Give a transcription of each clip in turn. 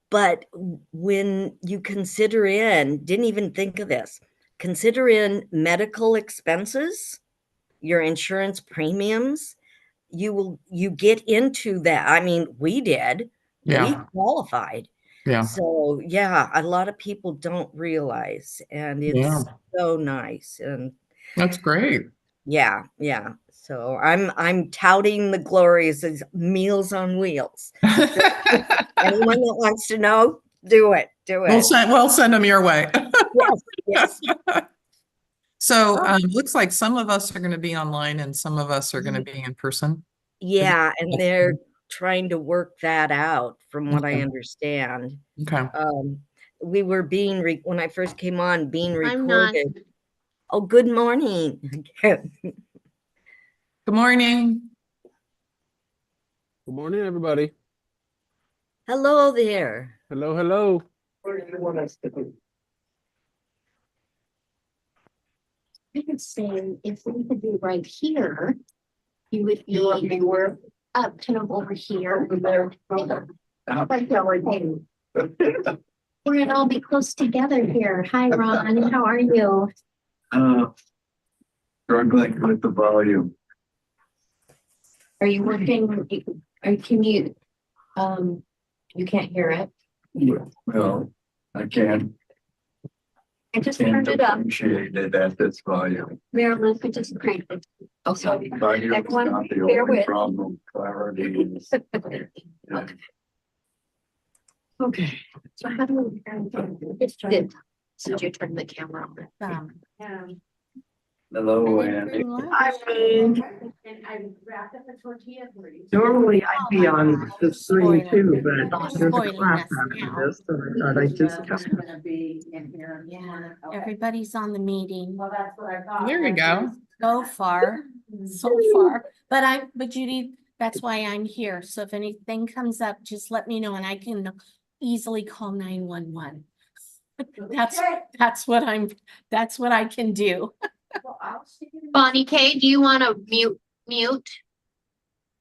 But when you didn't even think of this, consider in medical expenses, your insurance premiums, you get into that. I mean, we did. We Yeah. qualified. Yeah. So, yeah, a lot of people don't realize, and Yeah. it's so nice. And That's great. yeah, yeah. So I'm touting the glories as Meals on Wheels. So anyone that wants to know, do it. Do it. We'll send them your way. Yes, yes. So, Oh, looks like some of us are going to be online and some of us are going to be in person. Is yeah, and they're it- trying to work that out from what I Okay. understand. Okay. Um, we were when I first came on, being I'm not. recorded. Oh, good morning. Good morning. Good morning, everybody. Hello there. Hello, hello. I could say if we could be right here, you would be where up kind of over here. Right there, right there. We're gonna all be close together here. Hi, Ron. How are you? Struggling with the volume. Are you working? Can you? You can't hear it. Well, I can't Turned it up. appreciate it at this volume. Marilyn, I just cranked it. Oh, sorry. Volume is Everyone, not the bear only with. problem. Clarity is. Yeah. Okay. So how do we? It's good. Since you turned the camera on. Hello, Andy. I mean, normally I'd be on the screen too, but there's a class after this, so I thought I'd just come. Yeah, everybody's on the meeting There we go. so far, but Judy, that's why I'm here. So if anything comes up, just let me know and I can easily call 911. That's what I can do. Bonnie K, do you want to mute?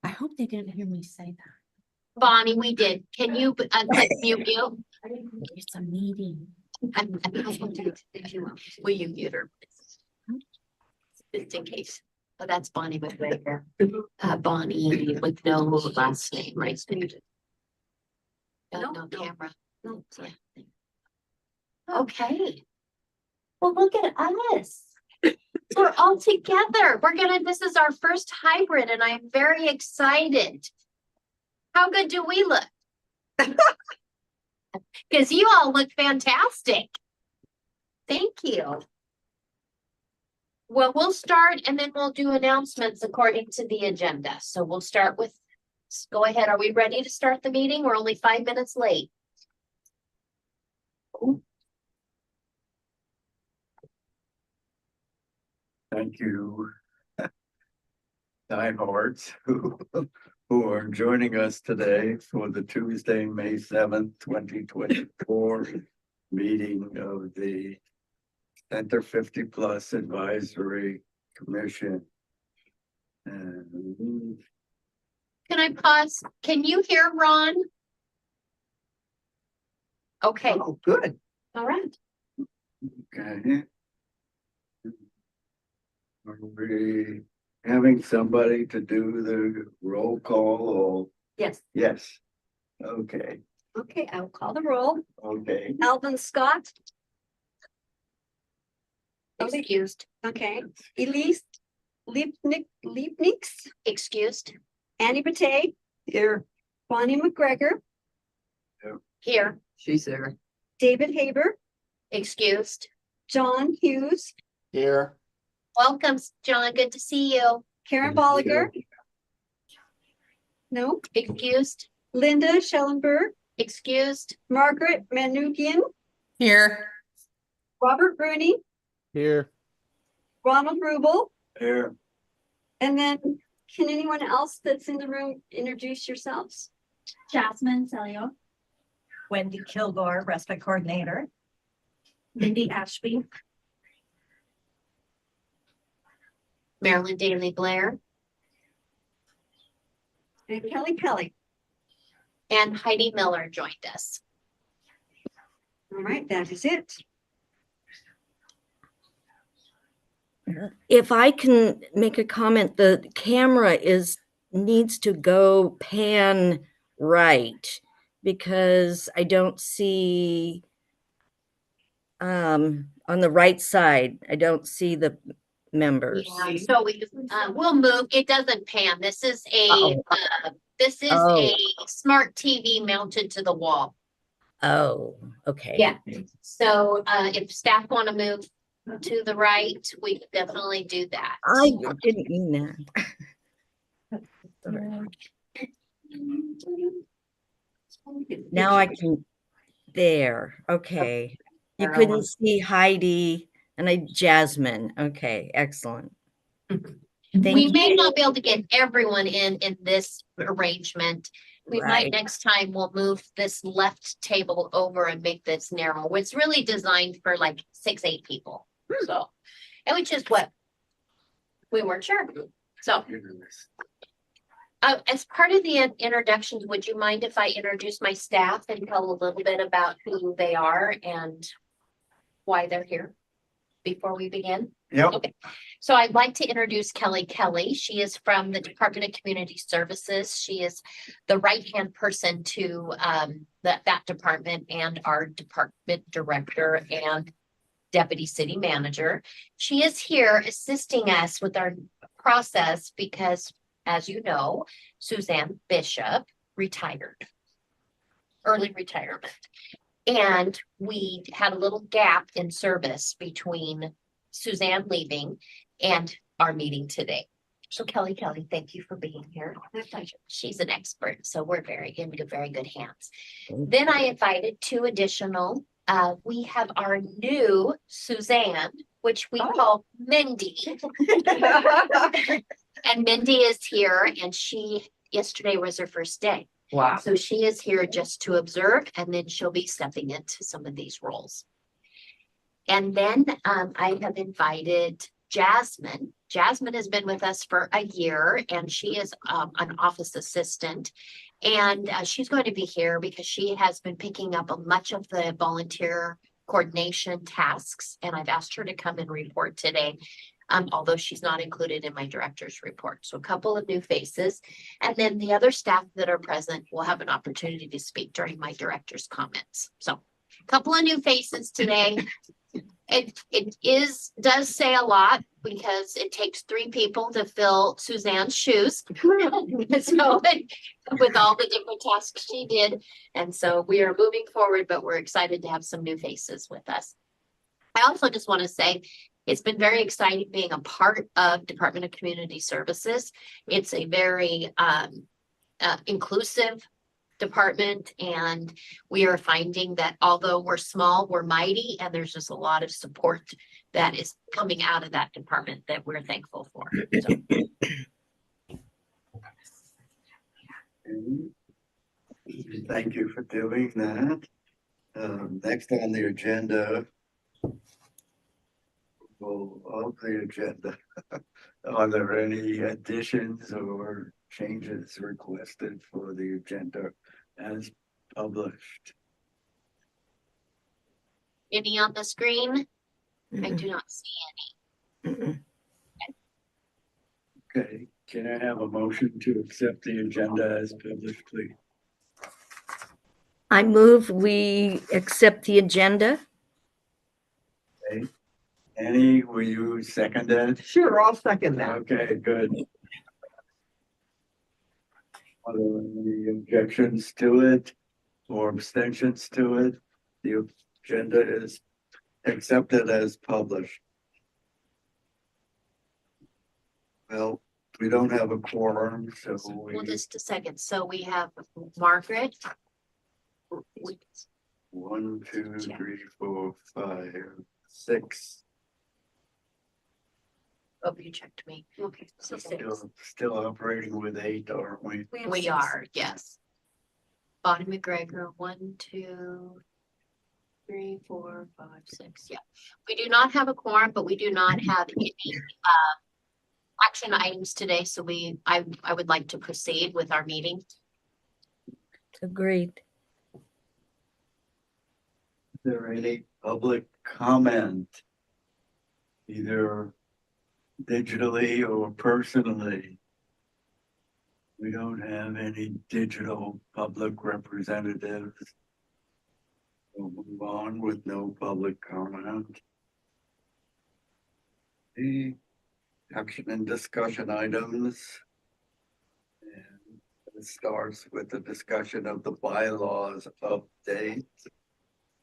I hope they didn't hear me say that. Bonnie, we did. Can you click mute you? It's a meeting. Will you mute her? Just in case. Oh, that's Bonnie with Bonnie with no last name, right? No camera. No. Yeah. Okay. Well, look at us. We're all together. This is our first hybrid and I'm very excited. How good do we look? Because you all look fantastic. Thank you. Well, we'll start and then we'll do announcements according to the agenda. So we'll start with, go ahead. Are we ready to start the meeting? We're only 5 minutes late. Thank you. Diehards who are joining us today for the Tuesday, May 7th, 2024 meeting of the Center 50 Plus Advisory Commission. And Can I pause? Can you hear Ron? Okay. oh, good. All right. Okay. Are we having somebody to do the roll call or? Yes. Yes. Okay, Okay, I'll call the roll. okay. Alvin Scott. Excused. Okay. Elise Leibnix. Excused. Annie Bate. Here. Bonnie McGregor. Here. She's there. David Haber. Excused. John Hughes. Here. Welcome, John. Good to see you. Karen Bolliger. No. Excused. Linda Schellenberg. Excused. Margaret Manukian. Here. Robert Rooney. Here. Ronald Rubel. Here. And then can anyone else that's in the room introduce yourselves? Jasmine Celio. Wendy Kilgore, respite coordinator. Mindy Ashby. Marilyn Daly Blair. And Kelly Kelly. And Heidi Miller joined us. All right, that is it. If I can make a comment, the camera needs to go pan right because I don't see on the right side, I don't see the members. Yeah, so we'll move. It doesn't pan. This is Oh. a smart TV mounted to the wall. Oh, okay. Yeah. So if staff want to move to the right, we can definitely do that. I didn't mean that. Now I can, there, okay. You couldn't see Heidi and Jasmine. Okay, excellent. Thank We may you. not be able to get everyone in this arrangement. We might Right. next time we'll move this left table over and make this narrow. It's really designed for like 6-8 people. So, and which is what we weren't sure. So, as part of the introductions, would you mind if I introduce my staff and tell a little bit about who they are and why they're here before we begin? Yep. Okay, so I'd like to introduce Kelly Kelly. She is from the Department of Community Services. She is the right-hand person to that department and our department director and deputy city manager. She is here assisting us with our process because, as you know, Suzanne Bishop retired, early retirement. And we had a little gap in service between Suzanne leaving and our meeting today. So Kelly, thank you for being here. My pleasure. She's an expert, so we're in very good hands. Then I invited 2 additional. We have our new Suzanne, which we call Mindy. And Mindy is here, and yesterday was her first day. Wow. So she is here just to observe, and then she'll be stepping into some of these roles. And then I have invited Jasmine. Jasmine has been with us for a year, and she is an office assistant. And she's going to be here because she has been picking up much of the volunteer coordination tasks. And I've asked her to come and report today, although she's not included in my director's report. So a couple of new faces. And then the other staff that are present will have an opportunity to speak during my director's comments. So a couple of new faces today. It does say a lot because it takes 3 people to fill Suzanne's shoes. So with all the different tasks she did. And so we are moving forward, but we're excited to have some new faces with us. I also just want to say it's been very exciting being a part of Department of Community Services. It's a very inclusive department, and we are finding that although we're small, we're mighty, and there's just a lot of support that is coming out of that department that we're thankful for. So. Thank you for doing that. Next on the agenda. Of the agenda. Are there any additions or changes requested for the agenda as published? Any on the screen? I do not see any. Okay, can I have a motion to accept the agenda as published, please? I move we accept the agenda. Okay. Annie, will you second that? Sure, I'll second that. Okay, good. Are there any objections to it or abstentions to it? The agenda is accepted as published. Well, we don't have a quorum, so Well, just a second. So we have Margaret. 1, 2, 3, 4, 5, 6. Oh, you checked me. Okay. So 6. Still operating with 8, aren't we? We are, yes. Bonnie McGregor, 1, 2, 3, 4, 5, 6. Yeah. We do not have a quorum, but we do not have any action items today. So I would like to proceed with our meeting. Agreed. Is there any public comment? Either digitally or personally? We don't have any digital public representatives. We'll move on with no public comment. The action and discussion items. And it starts with the discussion of the bylaws update.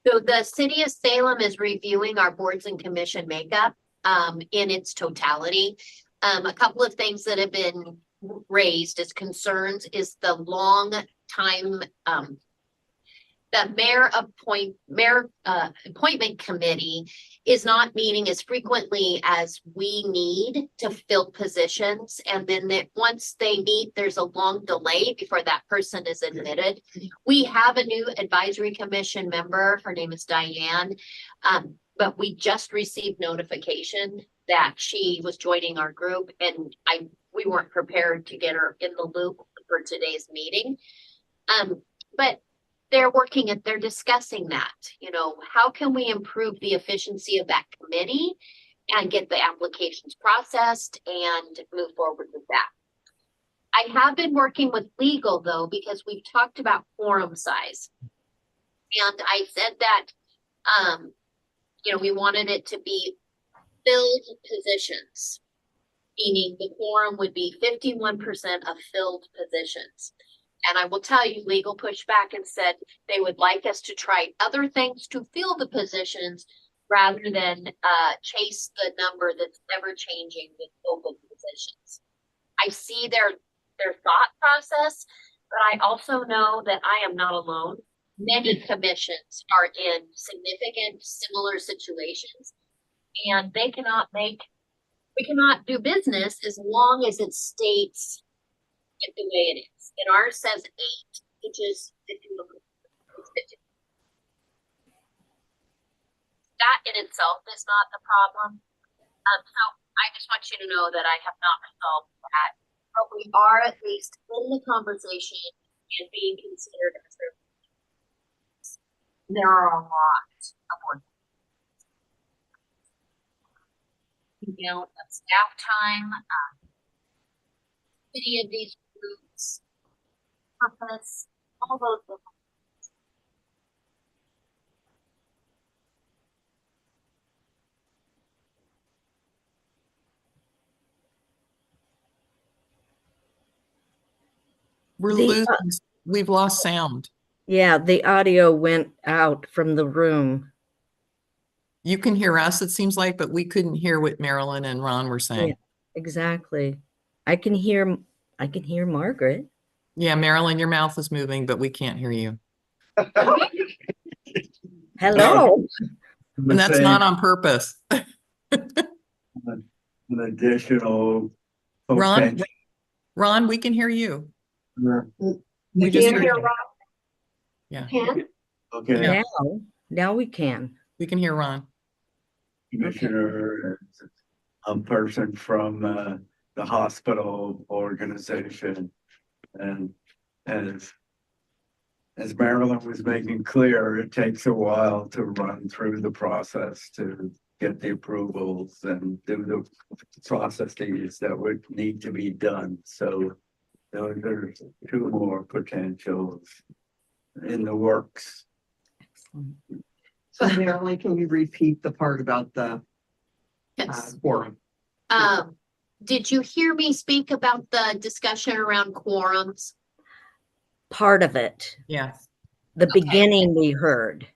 So the city of Salem is reviewing our boards and commission makeup in its totality. A couple of things that have been raised as concerns is the long time the appointment committee is not meeting as frequently as we need to fill positions. And then once they meet, there's a long delay before that person is admitted. We have a new advisory commission member. Her name is Diane. But we just received notification that she was joining our group, and we weren't prepared to get her in the loop for today's meeting. But they're discussing that, how can we improve the efficiency of that committee and get the applications processed and move forward with that. I have been working with legal though, because we've talked about quorum size. And I said that, we wanted it to be filled positions, meaning the quorum would be 51% of filled positions. And I will tell you, legal pushed back and said they would like us to try other things to fill the positions rather than chase the number that's ever changing with open positions. I see their thought process, but I also know that I am not alone. Many commissions are in significant similar situations, and we cannot do business as long as it states it the way it is. And ours says 8, which is, if you look at it, that in itself is not the problem. So I just want you to know that I have not resolved that, but we are at least in the conversation and being considered as there are a lot of work. Amount of staff time, many of these groups, purpose, all those different. We've lost sound. Yeah, the audio went out from the room. You can hear us, it seems like, but we couldn't hear what Marilyn and Ron were saying. Yeah, exactly. I can hear Margaret. Yeah, Marilyn, your mouth is moving, but we can't hear you. Hello. And that's not on purpose. An additional. Ron, we can hear you. We just heard you. Yeah. Okay. Now we can. We can hear Ron. Commissioner, a person from the hospital organization, and as Marilyn was making clear, it takes a while to run through the process to get the approvals and do the processes that would need to be done. So there's 2 more potentials in the works. Excellent. So Marilyn, can you repeat the part about the Yes. quorum? Did you hear me speak about the discussion around quorums? Part of it. Yeah. The Okay. beginning we heard.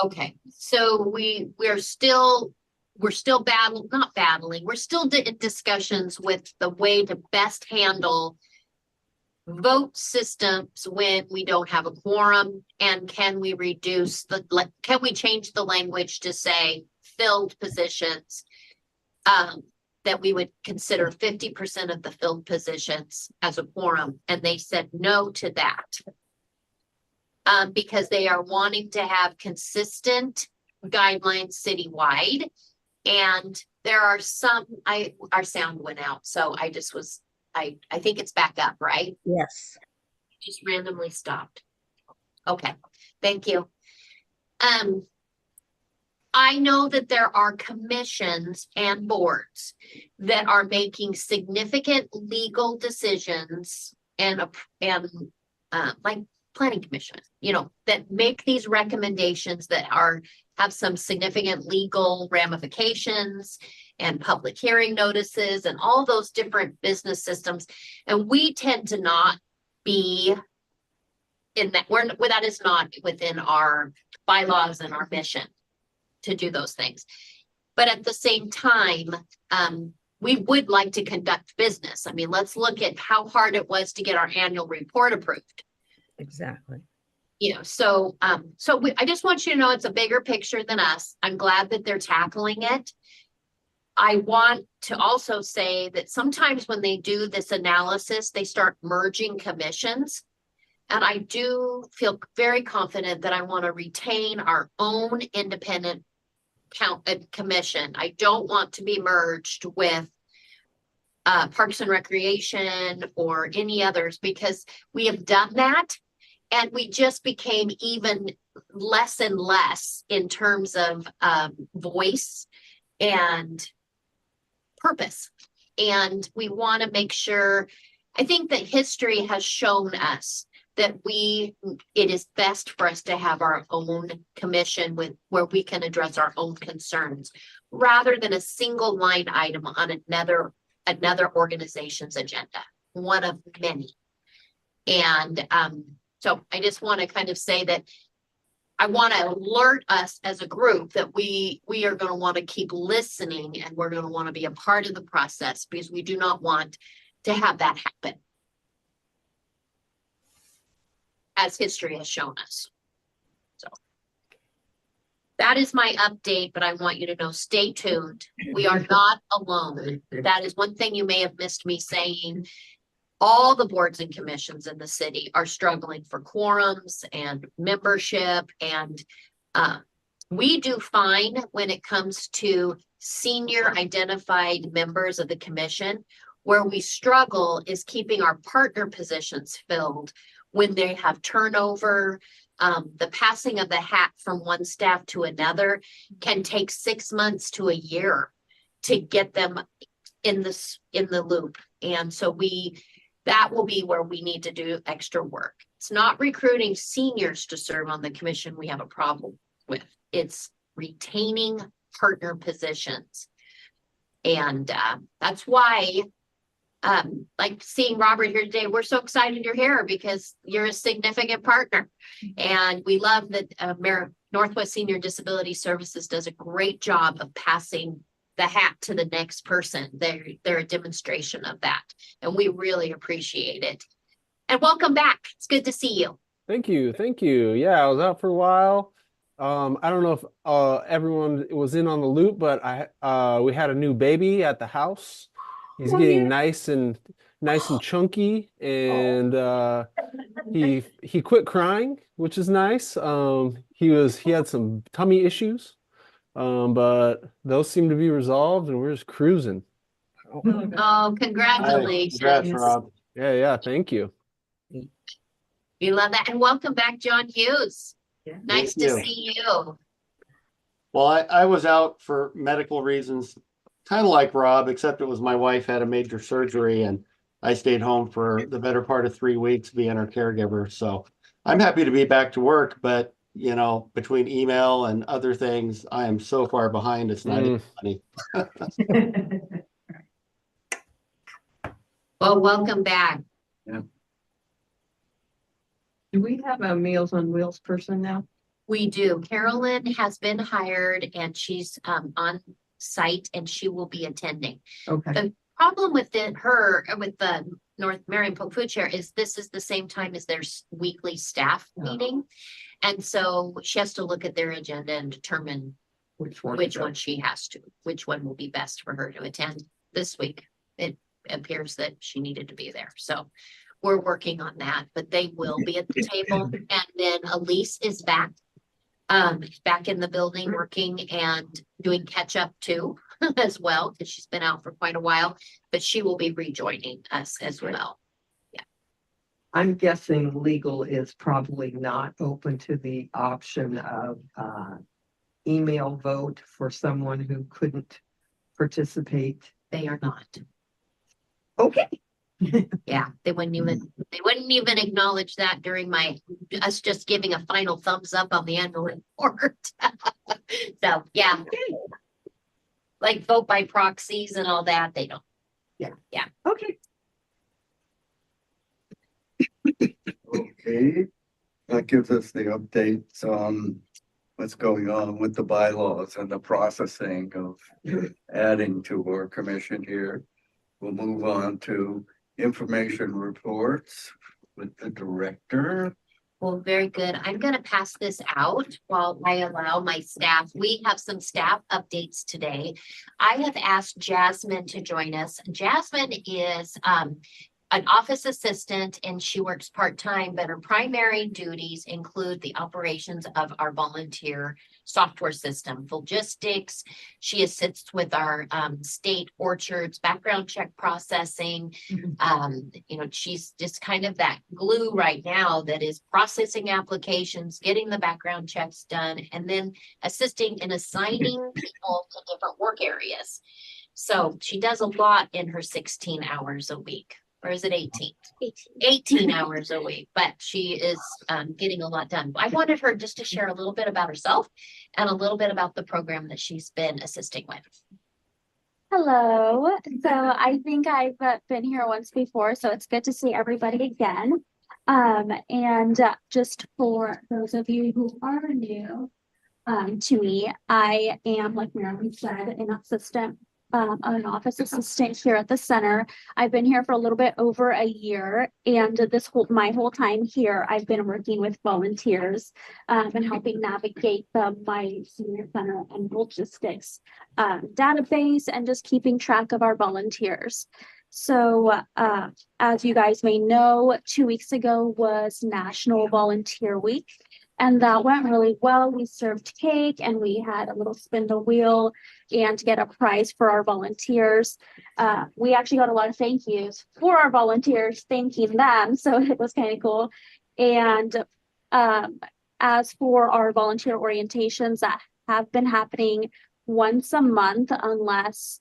Okay, so we're still we're still in discussions with the way to best handle vote systems when we don't have a quorum, and can we can we change the language to say filled positions, that we would consider 50% of the filled positions as a quorum, and they said no to that. Because they are wanting to have consistent guidelines citywide. And there are our sound went out. So I think it's back up, right? Yes. Just randomly stopped. Okay, thank you. I know that there are commissions and boards that are making significant legal decisions and like planning commission, you know, that make these recommendations that have some significant legal ramifications and public hearing notices and all those different business systems. And we tend to not be in that, that is not within our bylaws and our mission to do those things. But at the same time, we would like to conduct business. I mean, let's look at how hard it was to get our annual report approved. Exactly. You know, so I just want you to know it's a bigger picture than us. I'm glad that they're tackling it. I want to also say that sometimes when they do this analysis, they start merging commissions. And I do feel very confident that I want to retain our own independent commission. I don't want to be merged with Parks and Recreation or any others, because we have done that and we just became even less and less in terms of voice and purpose. And we want to make sure, I think that history has shown us that it is best for us to have our own commission where we can address our own concerns rather than a single line item on another organization's agenda, one of many. And so I just want to kind of say that I want to alert us as a group that we are going to want to keep listening, and we're going to want to be a part of the process, because we do not want to have that happen, as history has shown us. So that is my update, but I want you to know, stay tuned. We are not alone. That is one thing you may have missed me saying. All the boards and commissions in the city are struggling for quorums and membership, and we do fine when it comes to senior identified members of the commission. Where we struggle is keeping our partner positions filled when they have turnover. The passing of the hat from one staff to another can take 6 months to a year to get them in the loop. And so that will be where we need to do extra work. It's not recruiting seniors to serve on the commission we have a problem with. It's retaining partner positions. And that's why like seeing Robert here today, we're so excited you're here because you're a significant partner. And we love that Northwest Senior Disability Services does a great job of passing the hat to the next person. They're a demonstration of that. And we really appreciate it. And welcome back. It's good to see you. Thank you. Thank you. Yeah, I was out for a while. I don't know if everyone was in on the loop, but we had a new baby at the house. He's getting nice and chunky, and he quit crying, which is nice. He had some tummy issues, but those seem to be resolved, and we're just cruising. Oh, congratulations. Congrats, Rob. Yeah, thank you. We love that. And welcome back, John Hughes. Yeah. Nice Thank to you. see you. Well, I was out for medical reasons, kind of like Rob, except it was my wife had a major surgery and I stayed home for the better part of 3 weeks being her caregiver. So I'm happy to be back to work, but you know, between email and other things, I am so far behind. It's not even funny. Well, welcome back. Do we have a Meals on Wheels person now? We do. Carolyn has been hired and she's on site and she will be attending. Okay. The problem with the North Marion Polk Food Share is this is the same time as their weekly staff meeting. And so she has to look at their agenda and determine which one will be best for her to attend this week. It appears that she needed to be there. So we're working on that, but they will be at the table. And then Elise is back in the building working and doing catch up too as well, because she's been out for quite a while, but she will be rejoining us as well. Yeah. I'm guessing legal is probably not open to the option of email vote for someone who couldn't participate. They are not. Okay. Yeah, they wouldn't even acknowledge that during us just giving a final thumbs up on the annual report. So, yeah. Like vote by proxies and all that, they don't. Okay. Okay, that gives us the updates on what's going on with the bylaws and the processing of adding to our commission here. We'll move on to information reports with the director. Well, very good. I'm gonna pass this out while I allow my staff. We have some staff updates today. I have asked Jasmine to join us. Jasmine is an office assistant and she works part-time, but her primary duties include the operations of our volunteer software system, Logistics. She assists with our state orchards, background check processing. She's just kind of that glue right now that is processing applications, getting the background checks done, and then assisting in assigning people to different work areas. So she does a lot in her 16 hours a week. Or is it 18? 18 hours a week, but she is getting a lot done. I wanted her just to share a little bit about herself and a little bit about the program that she's been assisting with. Hello. So I think I've been here once before, so it's good to see everybody again. And just for those of you who are new to me, I am, like Marilyn said, an assistant. An office assistant here at the center. I've been here for a little bit over a year, and my whole time here, I've been working with volunteers and helping navigate the My Senior Center and Logistics database and just keeping track of our volunteers. So as you guys may know, 2 weeks ago was National Volunteer Week. And that went really well. We served cake and we had a little spin the wheel and get a prize for our volunteers. We actually got a lot of thank yous for our volunteers, thanking them. So it was kind of cool. And as for our volunteer orientations that have been happening once a month, unless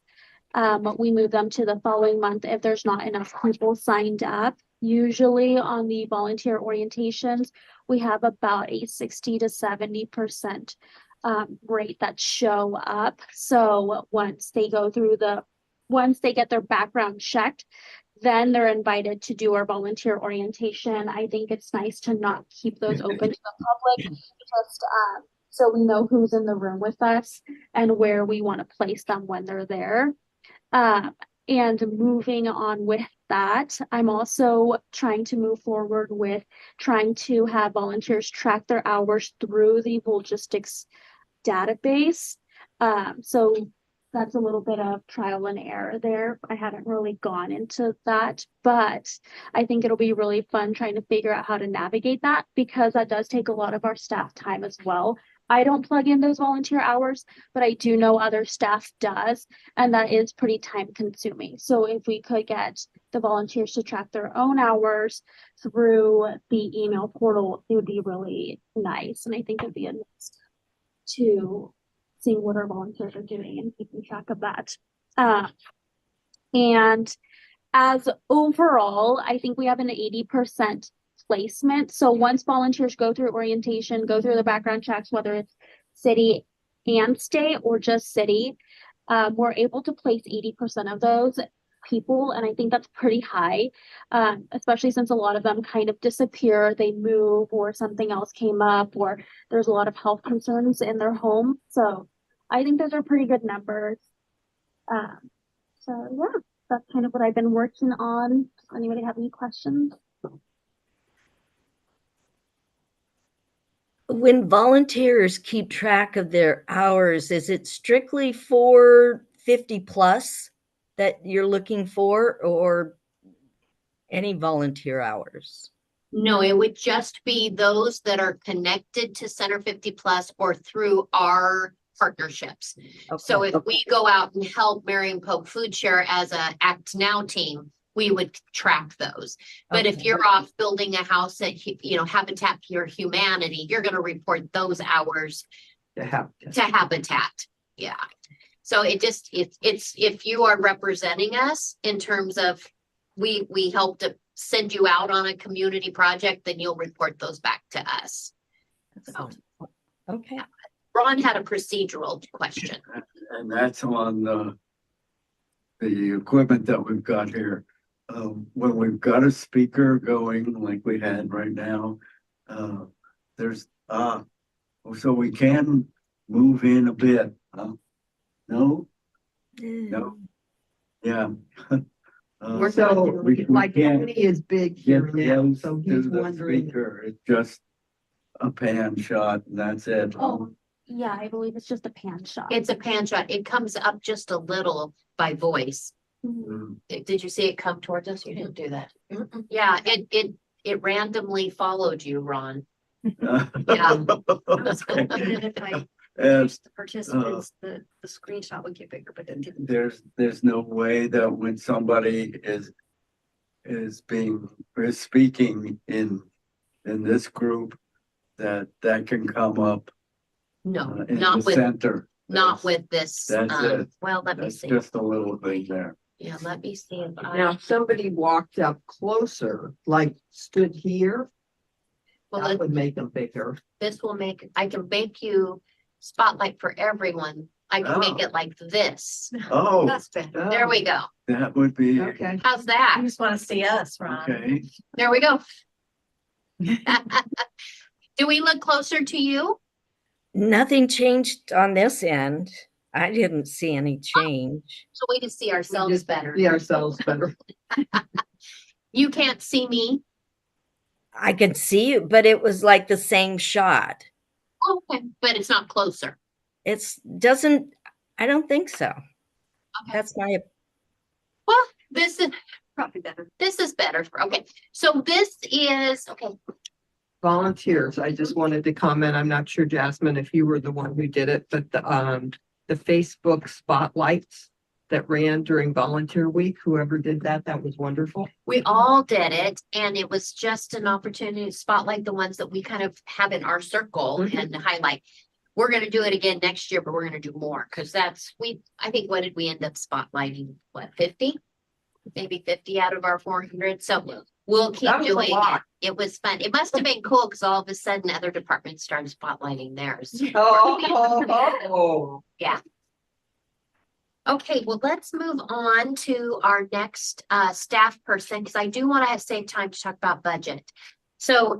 we move them to the following month if there's not enough people signed up. Usually on the volunteer orientations, we have about a 60 to 70% rate that show up. So once they get their background checked, then they're invited to do our volunteer orientation. I think it's nice to not keep those open to the public, just so we know who's in the room with us and where we want to place them when they're there. And moving on with that, I'm also trying to move forward with trying to have volunteers track their hours through the Logistics database. So that's a little bit of trial and error there. I haven't really gone into that, but I think it'll be really fun trying to figure out how to navigate that, because that does take a lot of our staff time as well. I don't plug in those volunteer hours, but I do know other staff does, and that is pretty time consuming. So if we could get the volunteers to track their own hours through the email portal, it would be really nice. And I think it'd be a nice to seeing what our volunteers are doing and keeping track of that. And as overall, I think we have an 80% placement. So once volunteers go through orientation, go through the background checks, whether it's city and state or just city, we're able to place 80% of those people. And I think that's pretty high, especially since a lot of them kind of disappear, they move, or something else came up, or there's a lot of health concerns in their home. So I think those are pretty good numbers. So yeah, that's kind of what I've been working on. Does anybody have any questions? When volunteers keep track of their hours, is it strictly for 50 plus that you're looking for, or any volunteer hours? No, it would just be those that are connected to Center 50 Plus or through our partnerships. Okay. So if we go out and help Marion Pope Food Share as a Act Now team, we would track those. But if Okay. you're off building a house at, Habitat for Humanity, you're gonna report those hours To have. to Habitat. Yeah. So it's if you are representing us in terms of we help to send you out on a community project, then you'll report those back to us. So Okay. Ron had a procedural question. And that's on the equipment that we've got here. When we've got a speaker going like we had right now, there's, so we can move in a bit, huh? No? No? Yeah. We're So we like can't Tony is big Get here now, close so to he's the wondering. speaker, it's just a pan shot and that's it. Oh, yeah, I believe it's just a pan shot. It's a pan shot. It comes up just a little by voice. Mm. Did you see it come towards us? You didn't do that. Yeah, it randomly followed you, Ron. Yeah. Okay. If I And reduce the participants, the screenshot would get bigger, but it didn't. there's no way that when somebody is speaking in this group that can come up No, in not the with, center. not with this. That's it. Well, let me That's see. just a little thing there. Yeah, let me see if Now, I, if somebody walked up closer, like stood here, well, that would make them bigger. this will make, I can make you spotlight for everyone. I can make Oh. it like this. Oh, That's better. There we go. that would be, Okay. How's that? I just want to see us, Ron. okay. There we go. Do we look closer to you? Nothing changed on this end. I didn't see any change. So we can see ourselves just better. See ourselves better. You can't see me. I could see you, but it was like the same shot. Okay, but it's not closer. I don't think so. Okay. That's my, Well, this is Probably better. better. Okay, so this is, okay, Volunteers, I just wanted to comment, I'm not sure, Jasmine, if you were the one who did it, but the Facebook spotlights that ran during volunteer week, whoever did that was wonderful. we all did it, and it was just an opportunity to spotlight the ones that we kind of have in our circle Mhm. and highlight. We're gonna do it again next year, but we're gonna do more, because I think, what did we end up spotlighting? What, 50? Maybe 50 out of our 400, so we'll keep That was a doing it. lot. It was fun. It must have been cool, because all of a sudden other departments started spotlighting theirs. Oh. Yeah. Okay, well, let's move on to our next staff person, because I do want to save time to talk about budget. So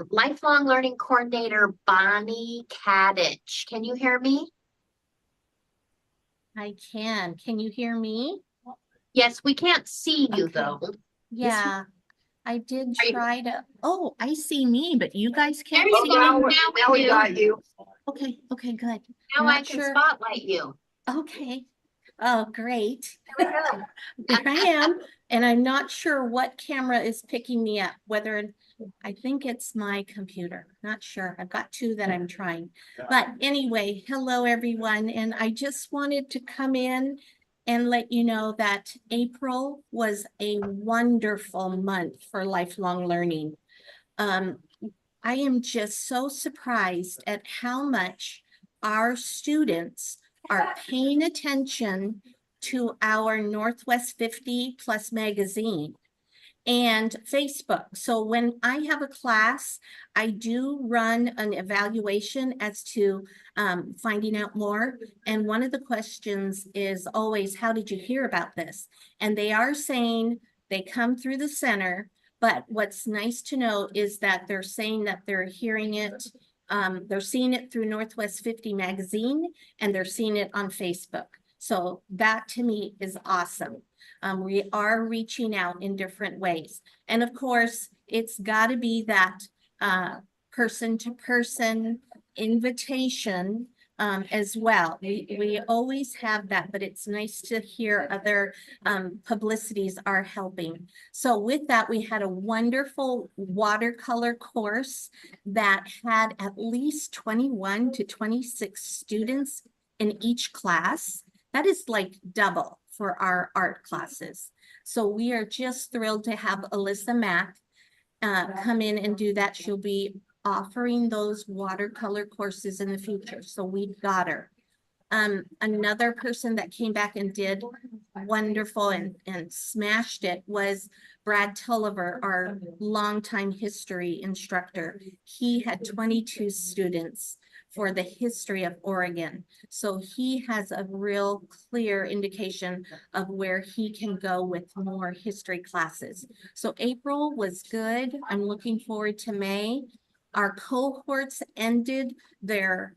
lifelong learning coordinator Bonnie Kadich. Can you hear me? I can. Can you hear me? Yes, we can't see you Okay. though. Yeah, I did Are you- try to, oh, I see me, but you guys There can't you see go. me. Now Now we we do. got you. Okay, okay, good. Now I Not can sure. spotlight you. Okay. Oh, great. There we go. Here I am, and I'm not sure what camera is picking me up, whether I think it's my computer. Not sure. I've got two that I'm trying. But anyway, hello everyone, and I just wanted to come in and let you know that April was a wonderful month for lifelong learning. I am just so surprised at how much our students are paying attention to our Northwest 50 Plus magazine and Facebook. So when I have a class, I do run an evaluation as to finding out more. And one of the questions is always, how did you hear about this? And they are saying they come through the center, but what's nice to know is that they're saying that they're hearing it, they're seeing it through Northwest 50 magazine, and they're seeing it on Facebook. So that to me is awesome. We are reaching out in different ways. And of course, it's got to be that person to person invitation as well. We always have that, but it's nice to hear other publicities are helping. So with that, we had a wonderful watercolor course that had at least 21 to 26 students in each class. That is like double for our art classes. So we are just thrilled to have Alyssa Mack come in and do that. She'll be offering those watercolor courses in the future. So we've got her. Another person that came back and did wonderful and smashed it was Brad Tulliver, our longtime history instructor. He had 22 students for the history of Oregon. So he has a real clear indication of where he can go with more history classes. So April was good. I'm looking forward to May. Our cohorts ended their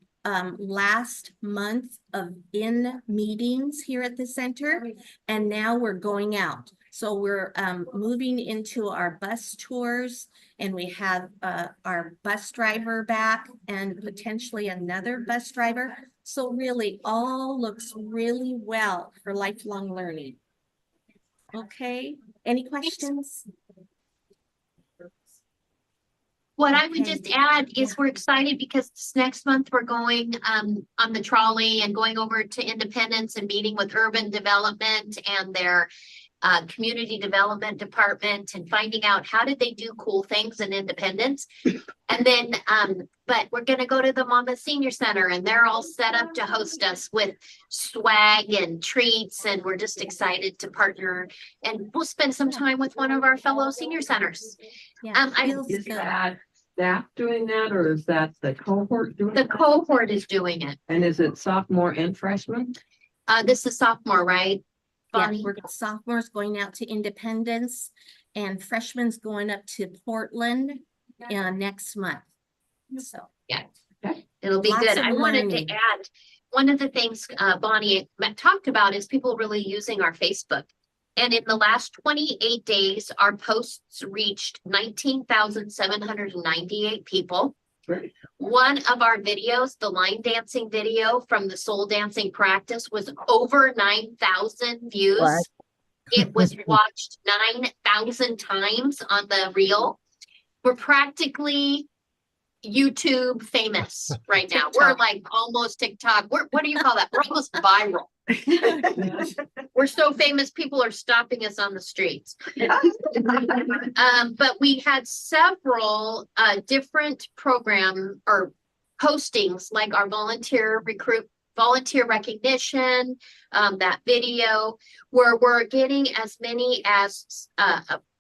last month of in meetings here at the center, and now we're going out. So we're moving into our bus tours, and we have our bus driver back and potentially another bus driver. So really all looks really well for lifelong learning. Okay, any questions? What I would just add is we're excited because this next month we're going on the trolley and going over to Independence and meeting with urban development and their community development department and finding out how did they do cool things in Independence. And then, but we're going to go to the Mama Senior Center and they're all set up to host us with swag and treats. And we're just excited to partner, and we'll spend some time with one of our fellow senior centers. Yeah, Is that staff doing that, or is that the cohort doing The that? cohort is doing it. And is it sophomore and freshman? This is sophomore, right? Yeah, Bonnie? we're sophomores going out to Independence and freshmen going up to Portland next month. So Yeah, it'll be Lots good. of I wanted learning. to add, one of the things Bonnie talked about is people really using our Facebook. And in the last 28 days, our posts reached 19,798 people. Great. One of our videos, the line dancing video from the soul dancing practice, was over 9,000 views. What? It was watched 9,000 times on the reel. We're practically YouTube famous right now. We're like almost TikTok. What do you call that? We're almost viral. We're so famous, people are stopping us on the streets. But we had several different program or postings, like our volunteer recognition, that video, where we're getting as many as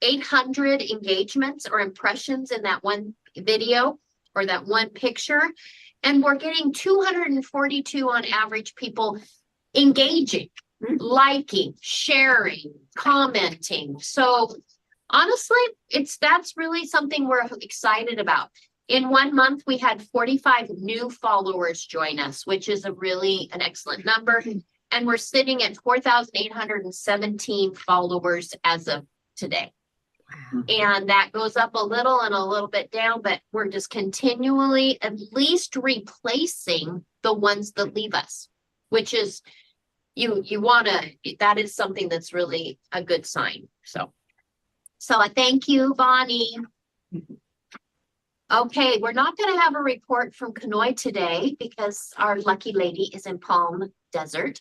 800 engagements or impressions in that one video or that one picture. And we're getting 242 on average people engaging, liking, sharing, commenting. So honestly, that's really something we're excited about. In 1 month, we had 45 new followers join us, which is an excellent number. And we're sitting at 4,817 followers as of today. And that goes up a little and a little bit down, but we're just continually at least replacing the ones that leave us, which is that is something that's really a good sign. So I thank you, Bonnie. Okay, we're not going to have a report from Kenoi today because our lucky lady is in Palm Desert.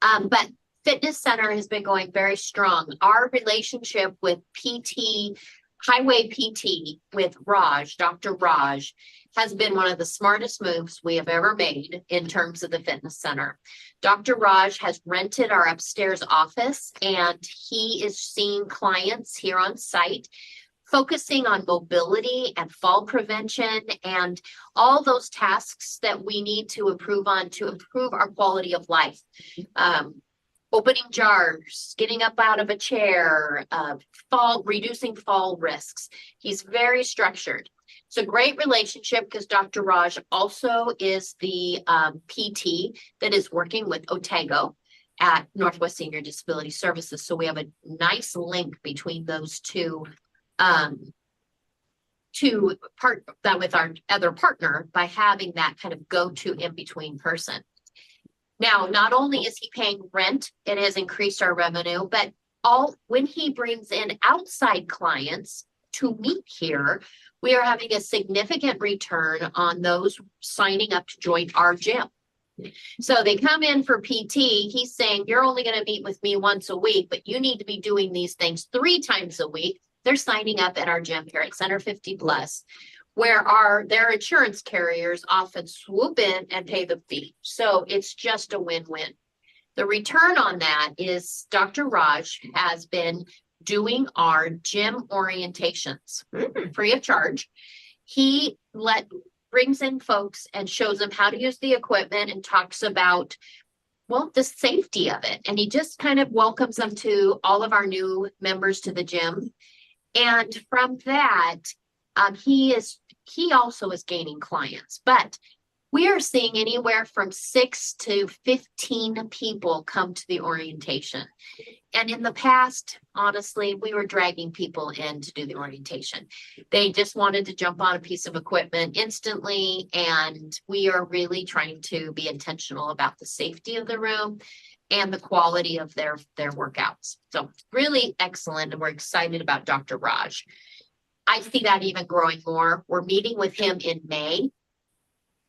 But Fitness Center has been going very strong. Our relationship with PT, Highway PT with Raj, Dr. Raj, has been one of the smartest moves we have ever made in terms of the fitness center. Dr. Raj has rented our upstairs office and he is seeing clients here on site, focusing on mobility and fall prevention and all those tasks that we need to improve on to improve our quality of life. Opening jars, getting up out of a chair, reducing fall risks. He's very structured. It's a great relationship because Dr. Raj also is the PT that is working with Otago at Northwest Senior Disability Services. So we have a nice link between those two with our other partner by having that kind of go-to in-between person. Now, not only is he paying rent, it has increased our revenue, but when he brings in outside clients to meet here, we are having a significant return on those signing up to join our gym. So they come in for PT. He's saying, you're only going to meet with me once a week, but you need to be doing these things 3 times a week. They're signing up at our gym here at Center 50 Plus, where their insurance carriers often swoop in and pay the fee. So it's just a win-win. The return on that is Dr. Raj has been doing our gym orientations free of charge. He brings in folks and shows them how to use the equipment and talks about, well, the safety of it. And he just kind of welcomes them to all of our new members to the gym. And from that, he also is gaining clients, but we are seeing anywhere from 6 to 15 people come to the orientation. And in the past, honestly, we were dragging people in to do the orientation. They just wanted to jump on a piece of equipment instantly. And we are really trying to be intentional about the safety of the room and the quality of their workouts. So really excellent. And we're excited about Dr. Raj. I see that even growing more. We're meeting with him in May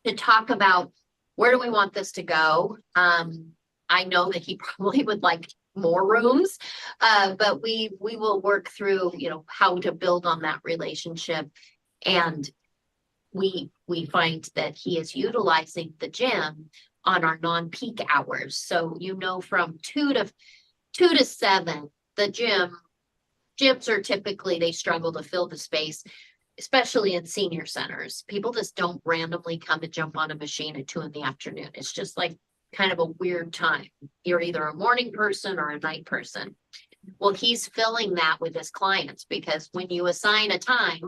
to talk about where do we want this to go. I know that he probably would like more rooms, but we will work through, how to build on that relationship. And we find that he is utilizing the gym on our non-peak hours. So, from 2 to 7, the gyms are typically, they struggle to fill the space, especially in senior centers. People just don't randomly come to jump on a machine at 2 p.m. It's just like kind of a weird time. You're either a morning person or a night person. Well, he's filling that with his clients, because when you assign a time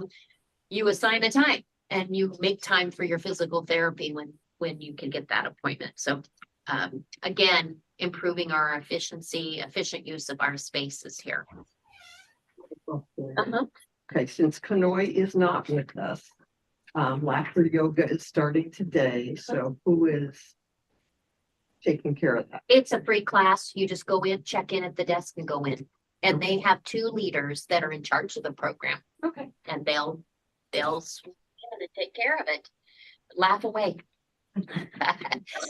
and you make time for your physical therapy when you can get that appointment. So again, improving our efficient use of our spaces here. Okay, since Kanoi is not with us, laughter yoga is starting today. So who is taking care of that? It's a free class. You just go in, check in at the desk and go in. And they have 2 leaders that are in charge of the program. Okay. And they'll swoop in and take care of it. Laugh away.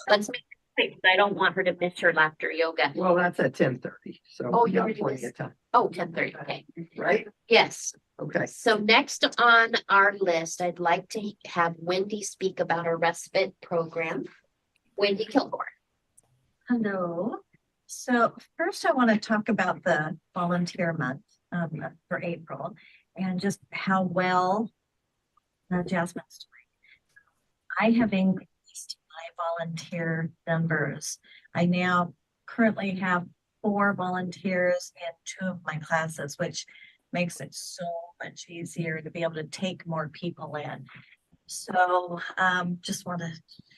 Let's make it quick. I don't want her to miss her laughter yoga. Well, that's at 10:30. So Oh, we you got already plenty missed. of time, 10:30. Okay. right? Yes. Okay. So next on our list, I'd like to have Wendy speak about our respite program. Wendy Kilgore. Hello. So first I want to talk about the volunteer month for April and just how well Jasmine's doing. I have increased my volunteer numbers. I now currently have 4 volunteers in 2 of my classes, which makes it so much easier to be able to take more people in. So just want to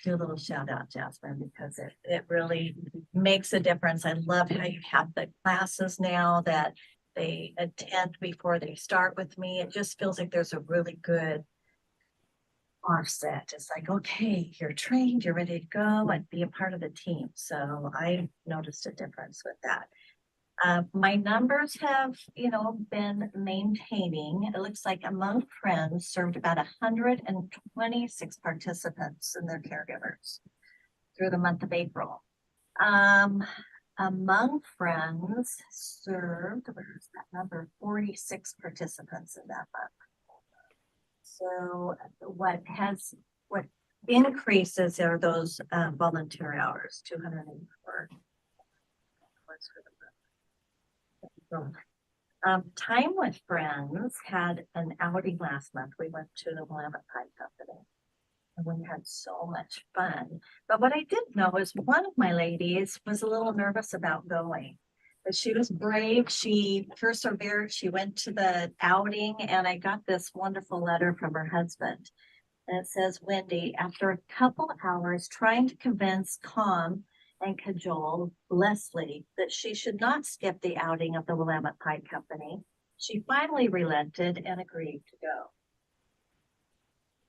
do a little shout out, Jasmine, because it really makes a difference. I love how you have the classes now that they attend before they start with me. It just feels like there's a really good offset. It's like, okay, you're trained, you're ready to go and be a part of the team. So I noticed a difference with that. My numbers have, been maintaining. It looks like Among Friends served about 126 participants and their caregivers through the month of April. Among Friends served, where's that number? 46 participants in that month. So what increases are those volunteer hours, 204. Time with Friends had an outing last month. We went to the Willamette Pie Company and we had so much fun. But what I did know is one of my ladies was a little nervous about going, but she was brave. She persevered. She went to the outing and I got this wonderful letter from her husband. And it says, Wendy, after a couple hours trying to convince Calm and cajole Leslie that she should not skip the outing of the Willamette Pie Company, she finally relented and agreed to go.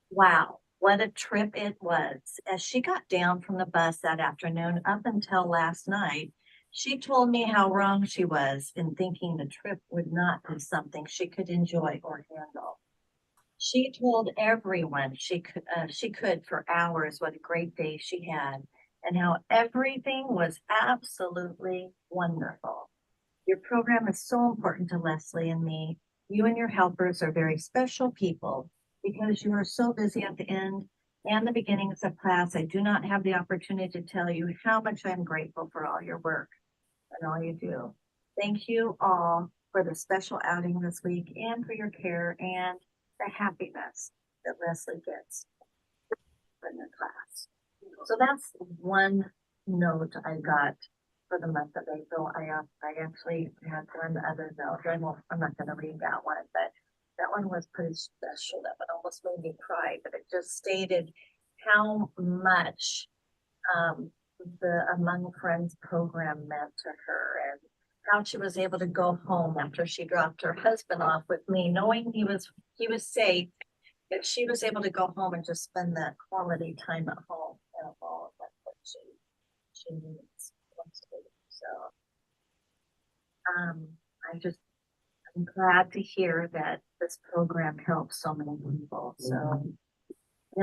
Wow, what a trip it was. As she got down from the bus that afternoon up until last night, she told me how wrong she was in thinking the trip would not be something she could enjoy or handle. She told everyone she could for hours what a great day she had and how everything was absolutely wonderful. Your program is so important to Leslie and me. You and your helpers are very special people because you are so busy at the end and the beginnings of class. I do not have the opportunity to tell you how much I'm grateful for all your work and all you do. Thank you all for the special outing this week and for your care and the happiness that Leslie gets in the class. So that's one note I got for the month of April. I actually had one other note. I'm not going to read that one, but that one was pretty special. That one almost made me cry, but it just stated how much the Among Friends program meant to her, and how she was able to go home after she dropped her husband off with me, knowing he was safe, that she was able to go home and just spend that quality time at home. And all of that what she needs. So I'm glad to hear that this program helps so many people. So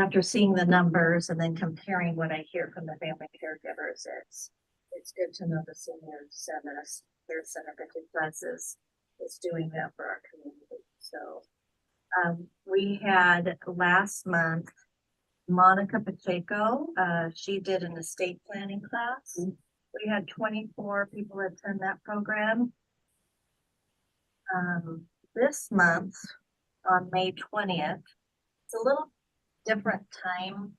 after seeing the numbers and then comparing what I hear from the family caregivers, it's good to know the senior centers, their Center 50+ is doing that for our community. So we had last month Monica Pacheco. She did an estate planning class. We had 24 people attend that program. This month on May 20th, it's a little different time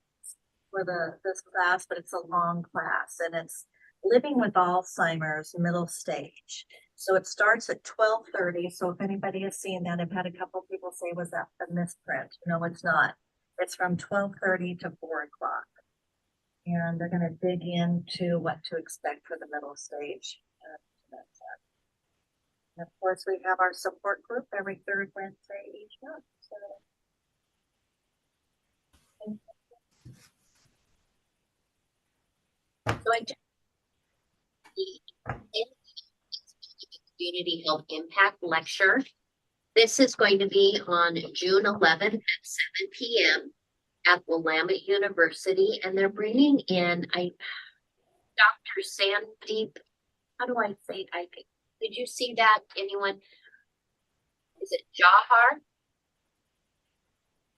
for this class, but it's a long class, and it's Living with Alzheimer's Middle Stage. So it starts at 12:30. So if anybody has seen that, I've had a couple of people say, was that a misprint? No, it's not. It's from 12:30 to 4 o'clock. And they're going to dig into what to expect for the middle stage. And of course, we have our support group every third Wednesday each month. So I just Community Health Impact Lecture. This is going to be on June 11th at 7 p.m. at Willamette University, and they're bringing in Dr. Sandeep. How do I say it? Did you see that? Anyone? Is it Jahar?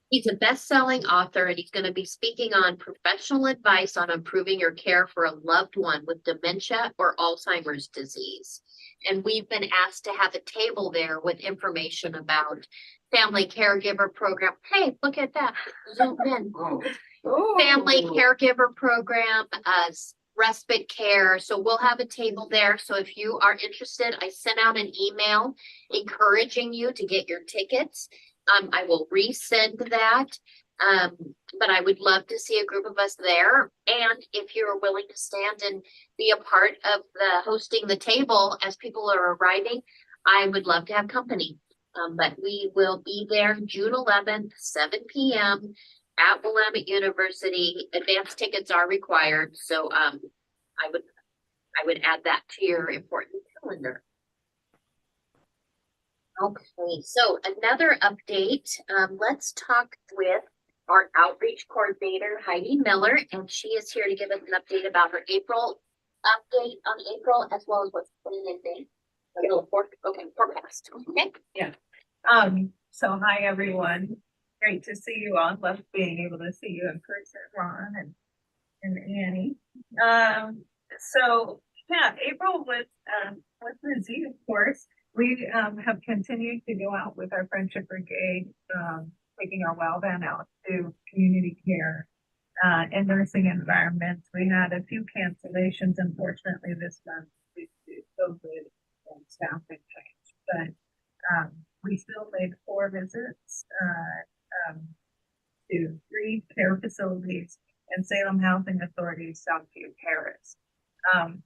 He's a best-selling author, and he's going to be speaking on professional advice on improving your care for a loved one with dementia or Alzheimer's disease. And we've been asked to have a table there with information about family caregiver program. Hey, look at that. Zoom in. Family caregiver program, respite care. So we'll have a table there. So if you are interested, I sent out an email encouraging you to get your tickets. I will resend that. But I would love to see a group of us there. And if you're willing to stand and be a part of the hosting the table as people are arriving, I would love to have company. But we will be there June 11th, 7 p.m. at Willamette University. Advanced tickets are required. So I would add that to your important calendar. Okay, so another update. Let's talk with our outreach coordinator, Heidi Miller, and she is here to give us an update about her April update on April, as well as what's coming in May. Forecast. Okay. Yeah. So hi everyone. Great to see you all. Love being able to see you in person, Ron and Annie. So yeah, April was busy, of course. We have continued to go out with our Friendship Brigade, taking our well van out to community care and nursing environments. We had a few cancellations, unfortunately, this month due to COVID and staffing change, but we still made 4 visits to 3 care facilities and Salem Housing Authority Southview Terrace.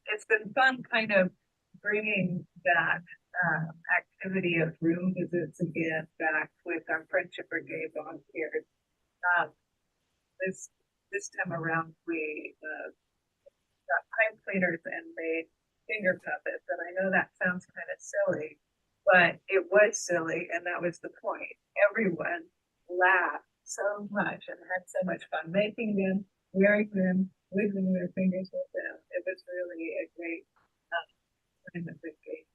It's been fun kind of bringing that activity of room visits again back with our Friendship Brigade volunteers. This time around we got pipe cleaners and made finger puppets, and I know that sounds kind of silly, but it was silly, and that was the point. Everyone laughed so much and had so much fun making them, wearing them, losing their fingers with them. It was really a great time of engagement.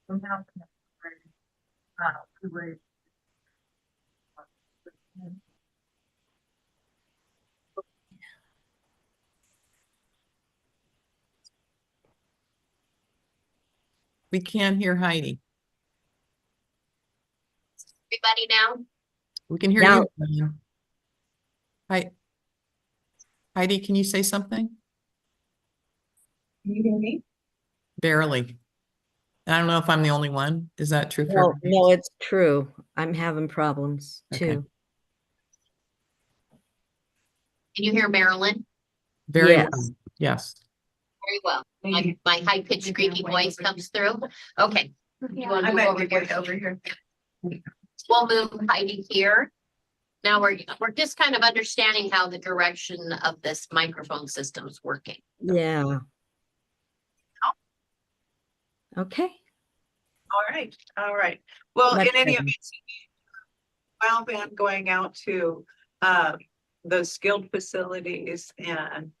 Somehow, we were We can't hear Heidi. Everybody now? We can hear Now- you. Hi. Heidi, can you say something? Can you hear me? Barely. I don't know if I'm the only one. Is that true for No, everybody? no, it's true. I'm having problems Okay. too. Can you hear Marilyn? Very Yes. well. Yes. Very well. My high pitched squeaky voice comes through. Okay. You wanna I move might over be here? way over here. We'll move Heidi here. Now we're just kind of understanding how the direction of this microphone system is working. Yeah. Okay. All right. Well, Much in any better. event, well, been going out to those skilled facilities and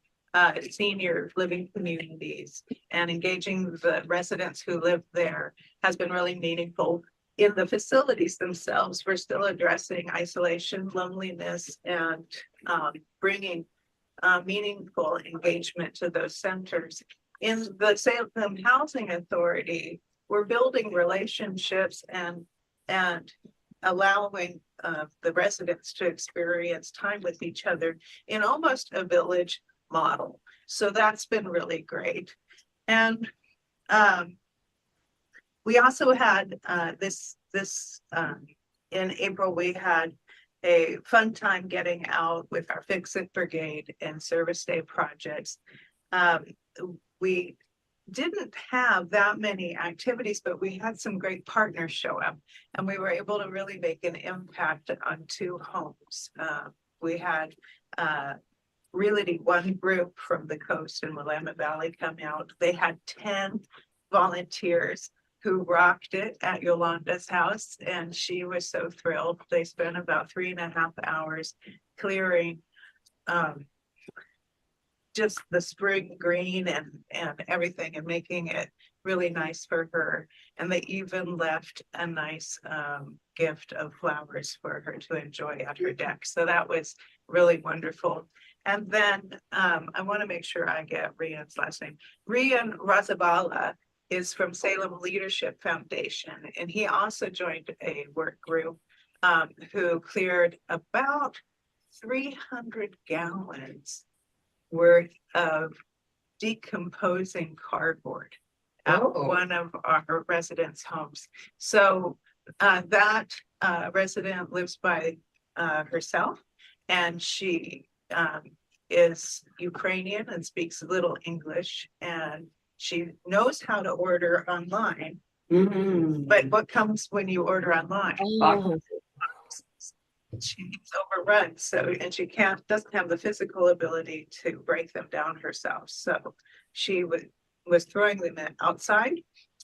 senior living communities and engaging the residents who live there has been really meaningful. In the facilities themselves, we're still addressing isolation, loneliness, and bringing meaningful engagement to those centers. In the Salem Housing Authority, we're building relationships and allowing the residents to experience time with each other in almost a village model. So that's been really great. And we also had in April, we had a fun time getting out with our Fix It Brigade and Service Day projects. We didn't have that many activities, but we had some great partners show up and we were able to really make an impact on 2 homes. We had Realty One group from the coast in Willamette Valley come out. They had 10 volunteers who rocked it at Yolanda's house, and she was so thrilled. They spent about 3.5 hours clearing just the spring green and everything and making it really nice for her. And they even left a nice gift of flowers for her to enjoy at her deck. So that was really wonderful. And then I want to make sure I get Rian's last name. Rian Razabala is from Salem Leadership Foundation, and he also joined a work group who cleared about 300 gallons worth of decomposing cardboard at one of our residents' homes. So that resident lives by herself, and she is Ukrainian and speaks little English, and she knows how to order online. But what comes when you order online? Oh. She's overrun, so, and she doesn't have the physical ability to break them down herself. So she was throwing them outside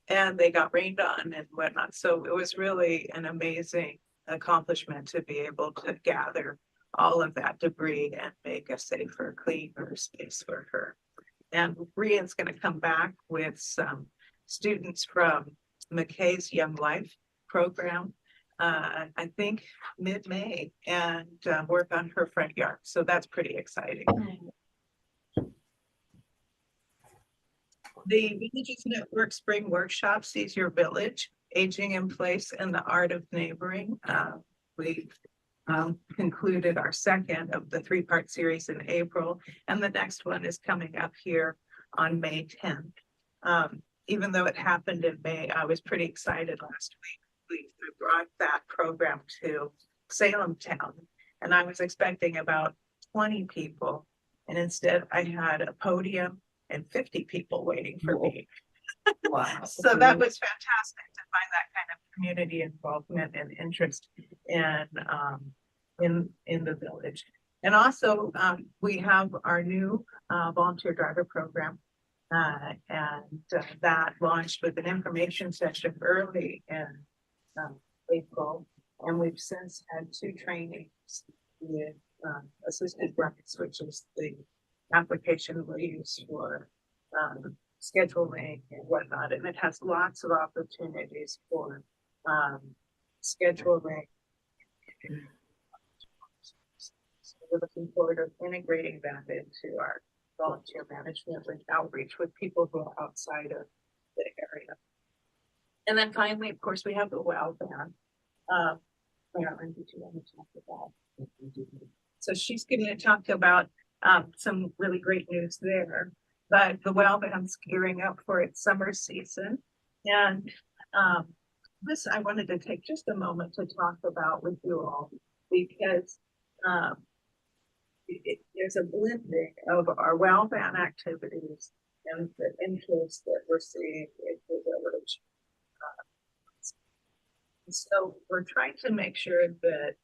and they got rained on and whatnot. So it was really an amazing accomplishment to be able to gather all of that debris and make a safer, cleaner space for her. And Rian's going to come back with some students from McKay's Young Life program, I think mid-May, and work on her front yard. So that's pretty exciting. The Villages Network Spring Workshop sees your village aging in place and the art of neighboring. We've concluded our second of the 3-part series in April, and the next one is coming up here on May 10th. Even though it happened in May, I was pretty excited last week. We brought that program to Salem Town, and I was expecting about 20 people, and instead I had a podium and 50 people waiting for me. Wow. So that was fantastic to find that kind of community involvement and interest in the village. And also we have our new volunteer driver program, and that launched with an information session early in April, and we've since had 2 trainings with assisted rights, which is the application we use for scheduling and whatnot, and it has lots of opportunities for scheduling. So we're looking forward to integrating that into our volunteer management with outreach with people who are outside of the area. And then finally, of course, we have the WOW ban. Marilyn, did you want to talk about? So she's going to talk about some really great news there. But the WOW ban's gearing up for its summer season. And this I wanted to take just a moment to talk about with you all, because there's a blending of our WOW ban activities and the interest that we're seeing in the village. So we're trying to make sure that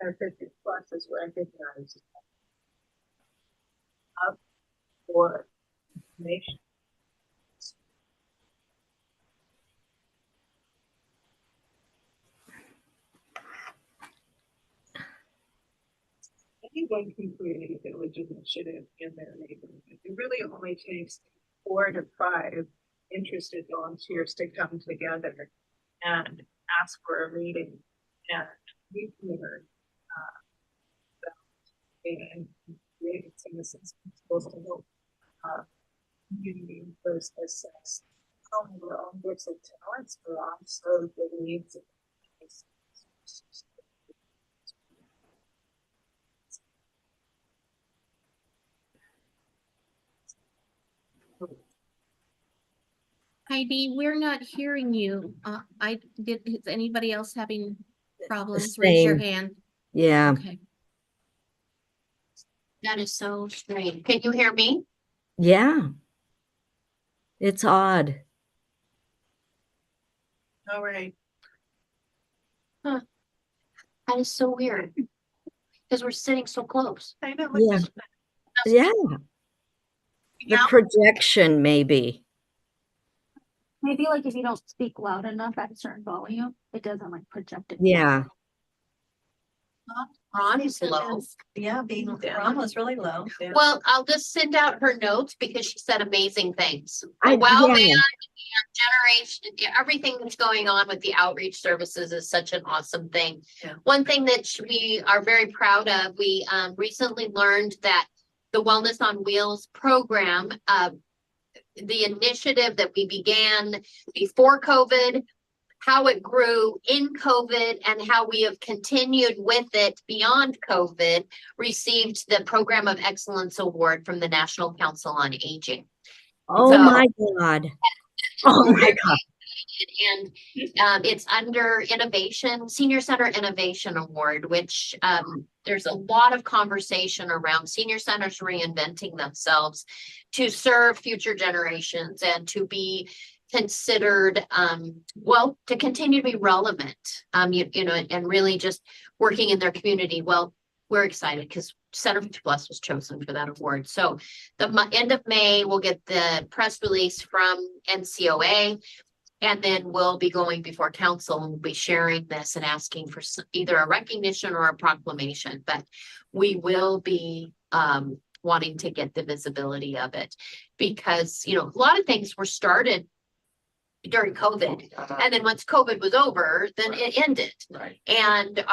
our 50 plus is recognized up for information. Anyone can create a village initiative in their neighborhood. It really only takes 4 to 5 interested volunteers to come together and ask for a meeting, and we learn and create some principles to help community first assess how their own gifts and talents, but also the needs of Heidi, we're not hearing you. Is anybody else having problems? Same. Raise your hand. Yeah. Okay. That is so strange. Can you hear me? Yeah. It's odd. all right. That is so weird. Because we're sitting so close. I know. Yeah. Yeah. The projection, maybe. Maybe like if you don't speak loud enough at a certain volume, it doesn't like project it. Yeah. Ron is low. Yeah, Ron was really low. Well, I'll just send out her notes because she said amazing things. I- Wow, yeah. man, generation, everything that's going on with the outreach services is such an awesome thing. Yeah. One thing that we are very proud of, we recently learned that the Wellness on Wheels program, the initiative that we began before COVID, how it grew in COVID, and how we have continued with it beyond COVID, received the Program of Excellence Award from the National Council on Aging. Oh So- my God. Oh my God. And it's under Innovation, Senior Center Innovation Award, which there's a lot of conversation around senior centers reinventing themselves to serve future generations and to be considered, well, to continue to be relevant, you know, and really just working in their community. Well, we're excited because Center 50 Plus was chosen for that award. So the end of May, we'll get the press release from NCOA, and then we'll be going before council and we'll be sharing this and asking for either a recognition or a proclamation, but we will be wanting to get the visibility of it because, you know, a lot of things were started during COVID. And then once COVID was over, then it ended. Right. And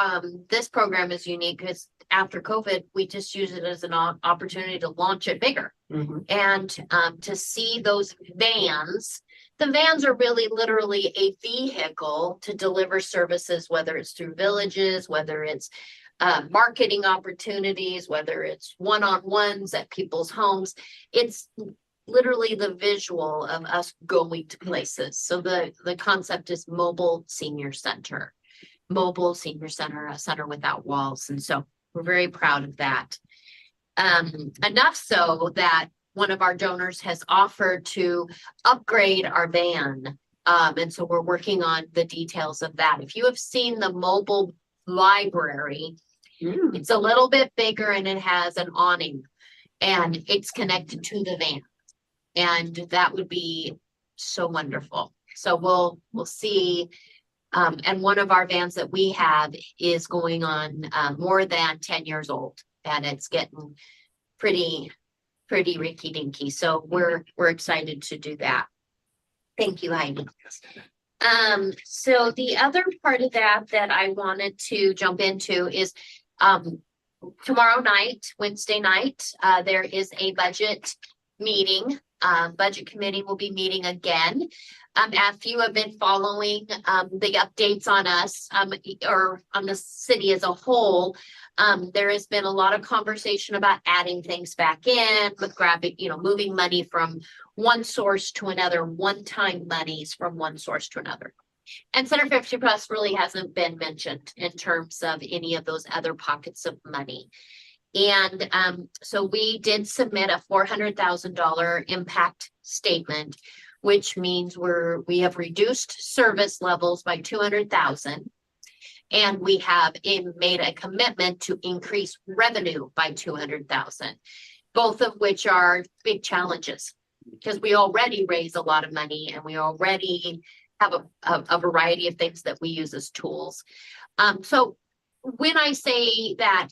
this program is unique because after COVID, we just use it as an opportunity to launch it bigger. Mhm. And to see those vans, the vans are really literally a vehicle to deliver services, whether it's through villages, whether it's marketing opportunities, whether it's one-on-ones at people's homes. It's literally the visual of us going to places. So the concept is mobile senior center, a center without walls. And so we're very proud of that. Enough so that one of our donors has offered to upgrade our van. And so we're working on the details of that. If you have seen the mobile library, it's a little bit bigger and it has an awning and it's connected to the van. And that would be so wonderful. So we'll see And one of our vans that we have is going on more than 10 years old, and it's getting pretty rinky dinky. So we're excited to do that. Thank you, Heidi. So the other part of that I wanted to jump into is tomorrow night, Wednesday night, there is a budget meeting. Budget committee will be meeting again. If you have been following the updates on us or on the city as a whole, there has been a lot of conversation about adding things back in, with grabbing, moving money from one source to another, one-time monies from one source to another. And Center 50 Plus really hasn't been mentioned in terms of any of those other pockets of money. And so we did submit a $400,000 impact statement, which means we have reduced service levels by 200,000. And we have made a commitment to increase revenue by 200,000, both of which are big challenges because we already raise a lot of money and we already have a variety of things that we use as tools. So when I say that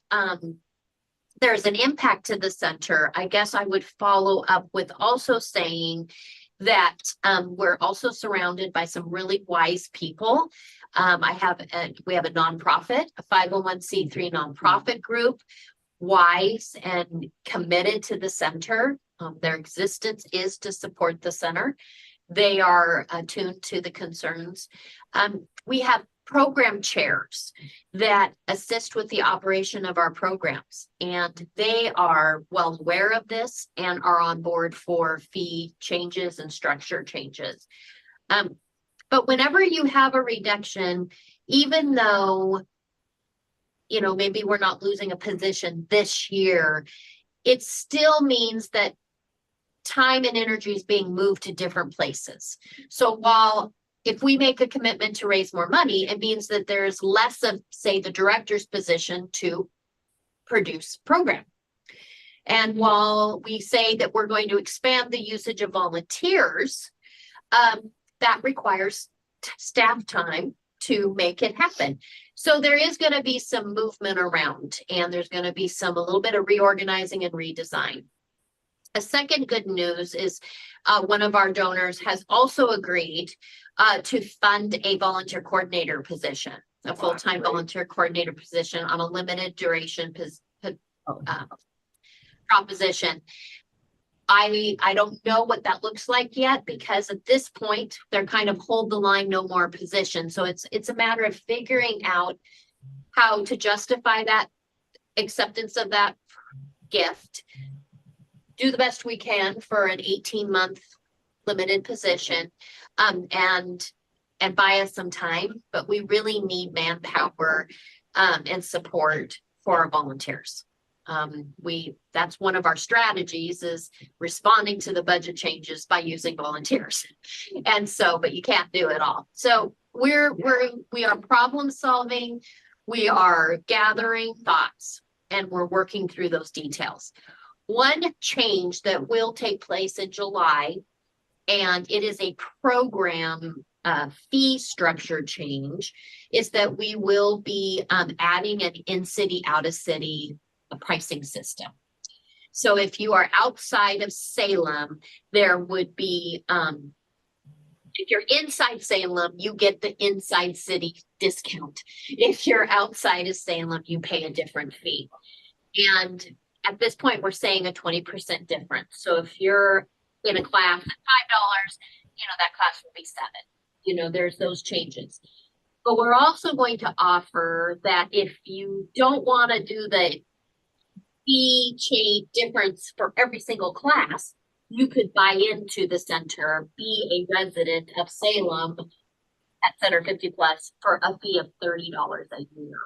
there's an impact to the center, I guess I would follow up with also saying that we're also surrounded by some really wise people. We have a nonprofit, a 501c3 nonprofit group, wise and committed to the center. Their existence is to support the center. They are attuned to the concerns. We have program chairs that assist with the operation of our programs, and they are well aware of this and are on board for fee changes and structure changes. But whenever you have a reduction, even though, maybe we're not losing a position this year, it still means that time and energy is being moved to different places. So while if we make a commitment to raise more money, it means that there's less of, say, the director's position to produce program. And while we say that we're going to expand the usage of volunteers, that requires staff time to make it happen. So there is going to be some movement around, and there's going to be a little bit of reorganizing and redesign. A second good news is one of our donors has also agreed to fund a volunteer coordinator position, a full-time volunteer coordinator position on a limited duration proposition. I don't know what that looks like yet, because at this point they're kind of hold the line, no more position. So it's a matter of figuring out how to justify that acceptance of that gift, do the best we can for an 18-month limited position, and buy us some time, but we really need manpower and support for our volunteers. That's one of our strategies, is responding to the budget changes by using volunteers. And so, but you can't do it all. So we are problem solving, we are gathering thoughts, and we're working through those details. One change that will take place in July, and it is a program fee structure change, is that we will be adding an in-city, out-of-city pricing system. So if you are outside of Salem, there would be, if you're inside Salem, you get the inside city discount. If you're outside of Salem, you pay a different fee. And at this point, we're saying a 20% difference. So if you're in a class at $5, that class will be $7. There's those changes. But we're also going to offer that if you don't want to do the fee change difference for every single class, you could buy into the center, be a resident of Salem at Center 50 Plus for a fee of $30 a year.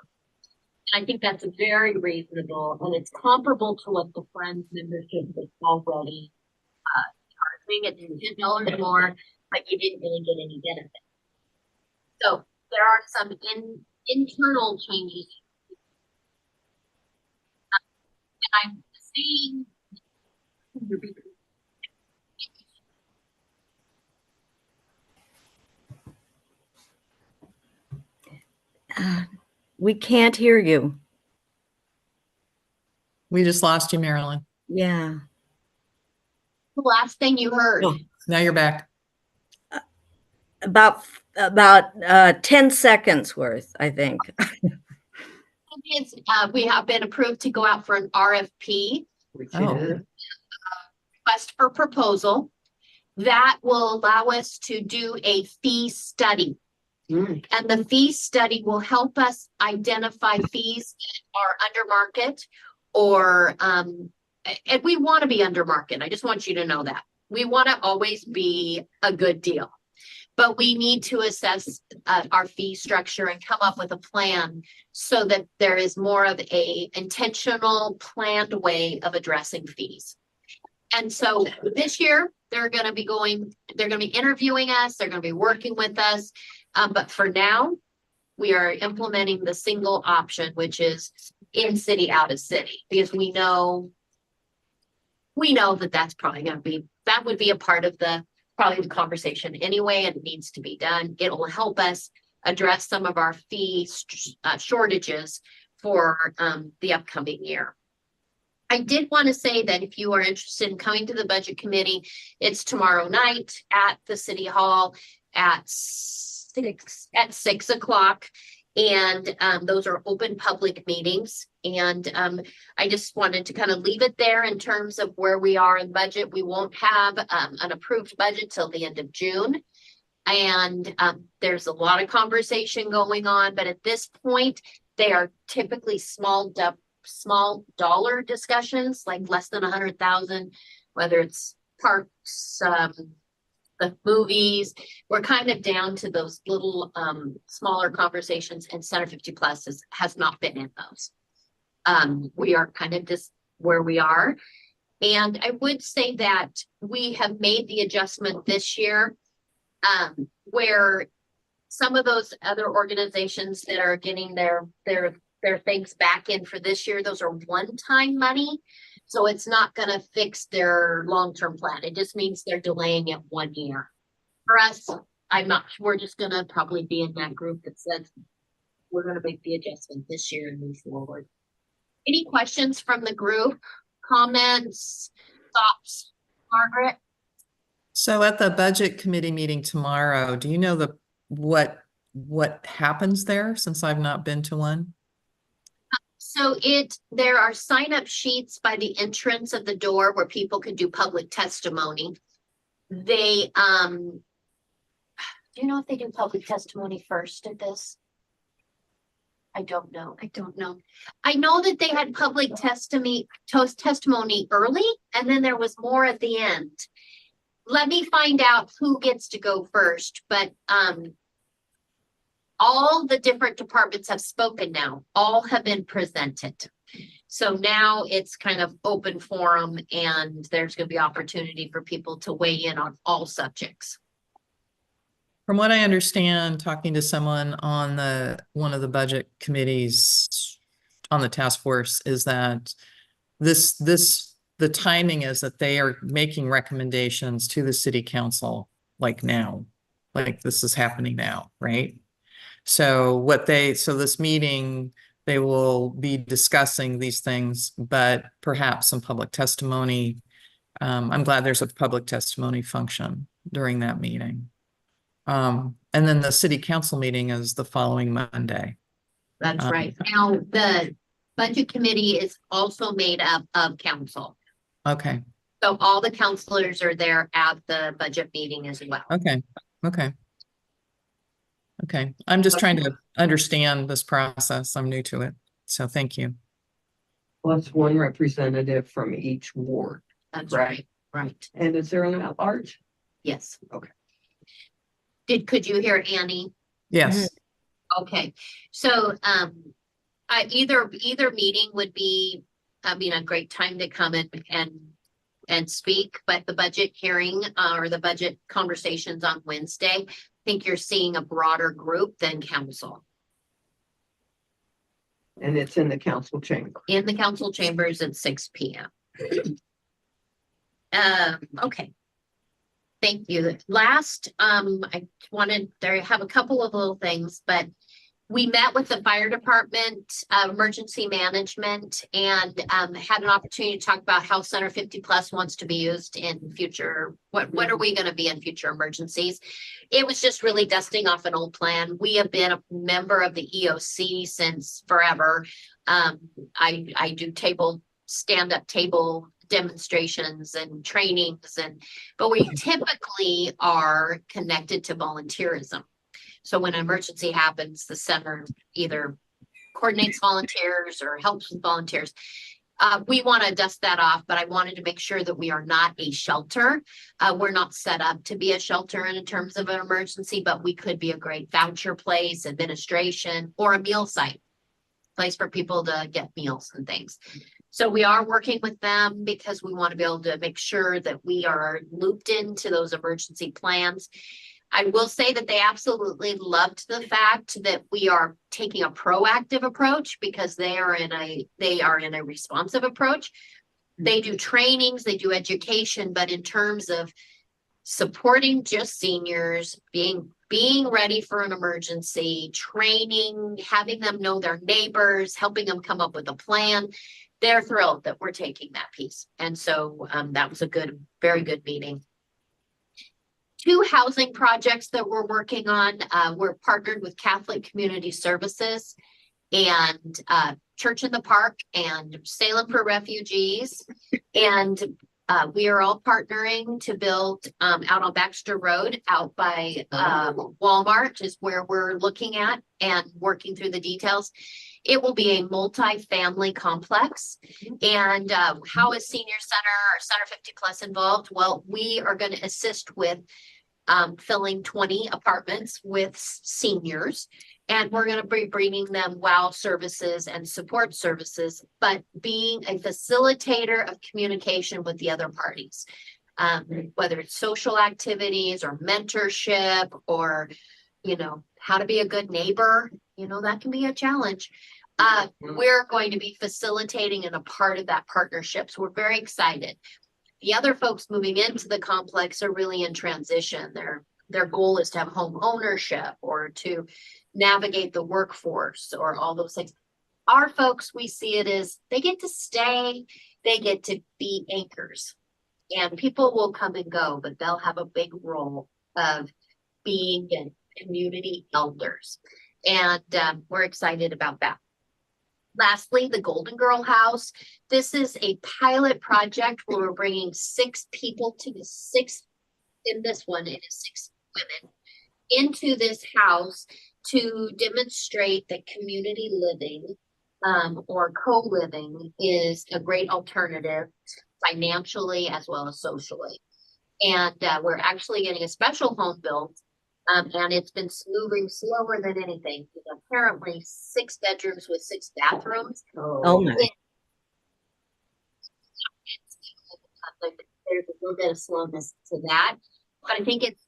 I think that's very reasonable, and it's comparable to what the Friends membership is already charging. It's $10 more, but you didn't really get any benefit. So there are some internal changes. And I'm seeing We can't hear you. We just lost you, Marilyn. Yeah. The last thing you heard. Oh. Now you're back. About 10 seconds worth, I think. We have been approved to go out for an RFP, We Oh. did. request for proposal. That will allow us to do a fee study. Mm. And the fee study will help us identify fees that are under market or, and we want to be under market. I just want you to know that. We want to always be a good deal. But we need to assess our fee structure and come up with a plan so that there is more of a intentional, planned way of addressing fees. And so this year, they're going to be interviewing us, they're going to be working with us. But for now, we are implementing the single option, which is in city, out of city, because we know that that's probably going to be, that would be a part of probably the conversation anyway, and it needs to be done. It'll help us address some of our fee shortages for the upcoming year. I did want to say that if you are interested in coming to the budget committee, it's tomorrow night at the city hall at 6 o'clock. And those are open public meetings. And I just wanted to kind of leave it there in terms of where we are in budget. We won't have an approved budget till the end of June. And there's a lot of conversation going on, but at this point, they are typically small dollar discussions, like less than 100,000, whether it's parks, the movies. We're kind of down to those little smaller conversations, and Center 50 Plus has not been in those. We are kind of just where we are. And I would say that we have made the adjustment this year where some of those other organizations that are getting their things back in for this year, those are one-time money. So it's not going to fix their long-term plan. It just means they're delaying it 1 year. For us, we're just going to probably be in that group that says we're going to make the adjustment this year and move forward. Any questions from the group? Comments, thoughts, Margaret? So at the budget committee meeting tomorrow, do you know what happens there, since I've not been to one? So there are sign-up sheets by the entrance of the door where people can do public testimony. They, do you know if they do public testimony first at this? I don't know. I know that they had public testimony early, and then there was more at the end. Let me find out who gets to go first, but all the different departments have spoken now. All have been presented. So now it's kind of open forum, and there's going to be opportunity for people to weigh in on all subjects. From what I understand, talking to someone on one of the budget committees on the task force, is that the timing is that they are making recommendations to the city council like now, like this is happening now, right? So this meeting, they will be discussing these things, but perhaps some public testimony. I'm glad there's a public testimony function during that meeting. And then the city council meeting is the following Monday. That's right. Now, the budget committee is also made up of council. Okay. So all the counselors are there at the budget meeting as well. Okay. I'm just trying to understand this process. I'm new to it. So thank you. Plus one representative from each ward. That's right. Right. And is there an at-large? Yes. Okay. Could you hear Annie? Yes. Okay. So either meeting would be, a great time to come in and speak, but the budget hearing or the budget conversations on Wednesday, I think you're seeing a broader group than council. And it's in the council chamber. In the council chambers at 6 p.m. Okay. Thank you. Last, I have a couple of little things, but we met with the fire department, emergency management, and had an opportunity to talk about how Center 50 Plus wants to be used in future. What are we going to be in future emergencies? It was just really dusting off an old plan. We have been a member of the EOC since forever. I do stand-up table demonstrations and trainings, but we typically are connected to volunteerism. So when an emergency happens, the center either coordinates volunteers or helps with volunteers. We want to dust that off, but I wanted to make sure that we are not a shelter. We're not set up to be a shelter in terms of an emergency, but we could be a great voucher place, administration, or a meal site, place for people to get meals and things. So we are working with them because we want to be able to make sure that we are looped into those emergency plans. I will say that they absolutely loved the fact that we are taking a proactive approach because they are in a responsive approach. They do trainings, they do education, but in terms of supporting just seniors, being ready for an emergency, training, having them know their neighbors, helping them come up with a plan, they're thrilled that we're taking that piece. And so that was a very good meeting. 2 housing projects that we're working on. We're partnered with Catholic Community Services and Church in the Park and Salem for Refugees. And we are all partnering to build out on Baxter Road, out by Walmart is where we're looking at and working through the details. It will be a multi-family complex. And how is Senior Center or Center 50 Plus involved? Well, we are going to assist with filling 20 apartments with seniors. And we're going to be bringing them WOW services and support services, but being a facilitator of communication with the other parties, whether it's social activities or mentorship or, how to be a good neighbor, that can be a challenge. We're going to be facilitating and a part of that partnership. So we're very excited. The other folks moving into the complex are really in transition. Their goal is to have home ownership or to navigate the workforce or all those things. Our folks, we see it as they get to stay, they get to be anchors, and people will come and go, but they'll have a big role of being community elders. And we're excited about that. Lastly, the Golden Girl House. This is a pilot project where we're bringing 6 people to the 6. In this one, it is 6 women into this house to demonstrate that community living or co-living is a great alternative financially as well as socially. And we're actually getting a special home built. And it's been moving slower than anything. Apparently 6 bedrooms with 6 bathrooms. Oh my. There's a little bit of slowness to that, but I think it's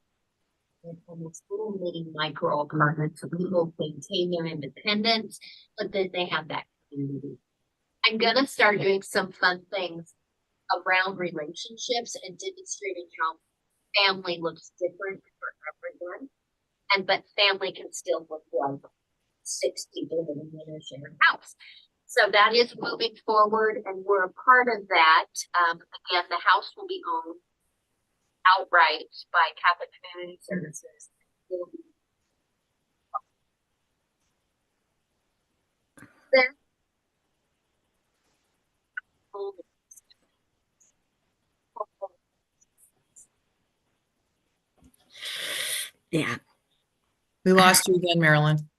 almost little mini micro apartments so people maintain their independence, but then they have that community. I'm gonna start doing some fun things around relationships and demonstrating how family looks different for everyone, but family can still look like 6 people living in a shared house. So that is moving forward, and we're a part of that. Again, the house will be owned outright by Catholic Community Services. Yeah. We lost you again, Marilyn.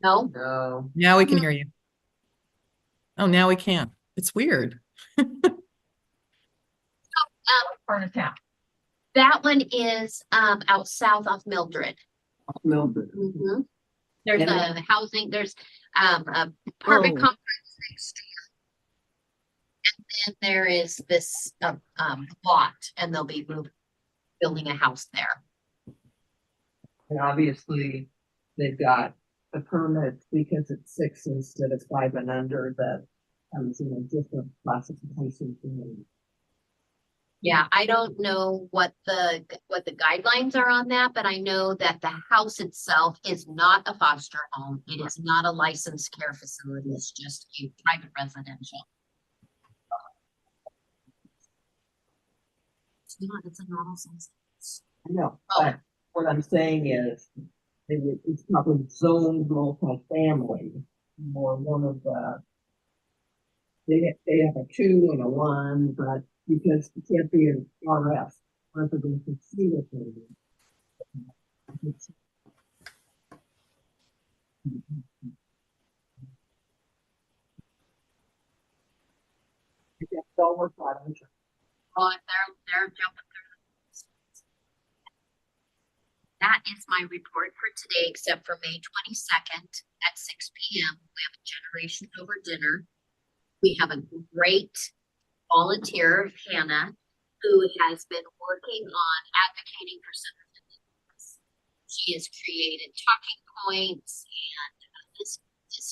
No. No. Now we can hear you. Oh, now we can. It's weird. Part of town. That one is out south off Mildred. Mildred. Mm-hmm. There's a housing, there's a apartment complex next door. And then there is this lot, and they'll be building a house there. And obviously, they've got the permit because it's 6 instead of 5 and under that comes in a different classification. Yeah, I don't know what the guidelines are on that, but I know that the house itself is not a foster home. It is not a licensed care facility. It's just a private residential. It's not, it's a normal size. No, Oh. but what I'm saying is, it's probably zoned multifamily, or one of the. They have a 2 and a 1, but because it can't be an RF, residential single family. Don't work on it. Oh, they're jumping through. That is my report for today, except for May 22nd at 6 p.m. We have a Generations Over dinner. We have a great volunteer, Hannah, who has been working on advocating for citizens. She has created talking points, and this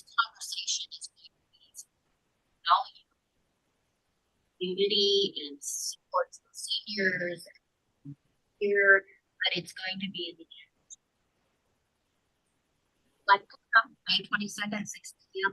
conversation is going to be value, unity, and supports the seniors here, but it's going to be in the end. Like May 22nd, 6 p.m.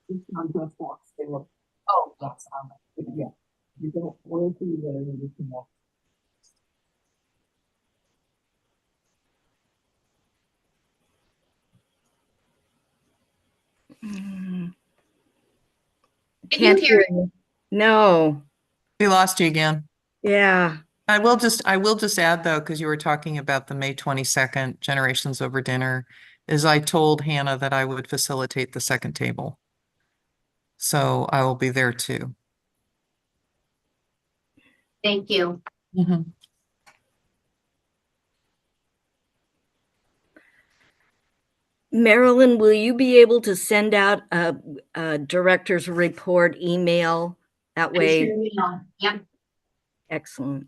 It's not just walks, they look, oh, that's, yeah, you don't want to do that, you can walk. Can't you hear hear you. No. We lost you again. Yeah. I will just add though, because you were talking about the May 22nd Generations Over dinner, is I told Hannah that I would facilitate the second table. So I will be there too. Thank you. Mhm. Marilyn, will you be able to send out a director's report email? That way, Yep. excellent.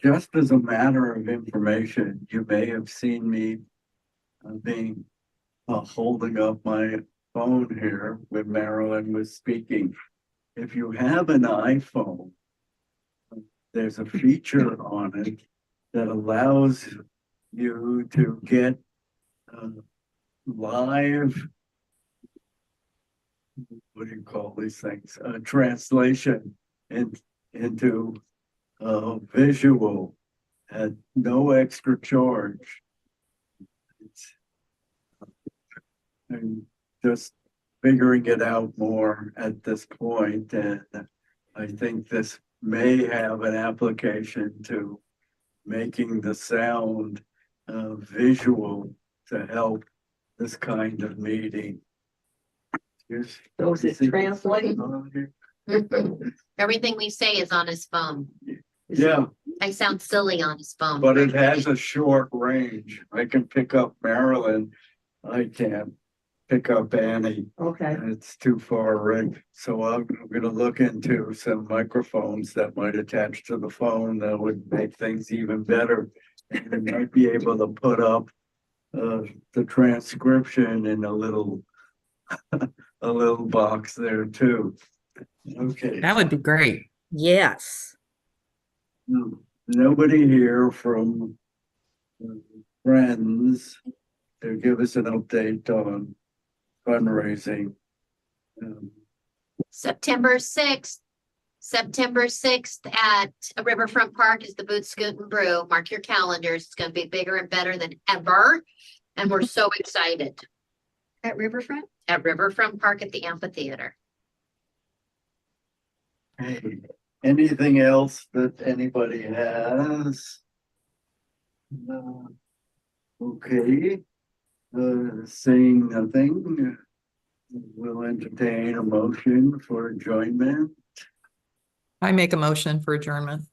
Just as a matter of information, you may have seen me being holding up my phone here when Marilyn was speaking. If you have an iPhone, there's a feature on it that allows you to get live, what do you call these things? Translation into visual at no extra charge. I'm just figuring it out more at this point, and I think this may have an application to making the sound visual to help this kind of meeting. Does it translate? Everything we say is on his phone. Yeah, I sound silly on his phone. but it has a short range. I can pick up Marilyn. I can't pick up Annie. Okay. It's too far away. So I'm gonna look into some microphones that might attach to the phone that would make things even better. And I might be able to put up the transcription in a little box there too. Okay. That would be great. Yes. Nobody here from Friends to give us an update on fundraising. September 6th at Riverfront Park is the Boot Scoot and Brew. Mark your calendars. It's gonna be bigger and better than ever. And we're so excited. At Riverfront? At Riverfront Park at the amphitheater. Hey, anything else that anybody has? Okay, saying nothing, we'll entertain a motion for adjournment. I make a motion for adjournment.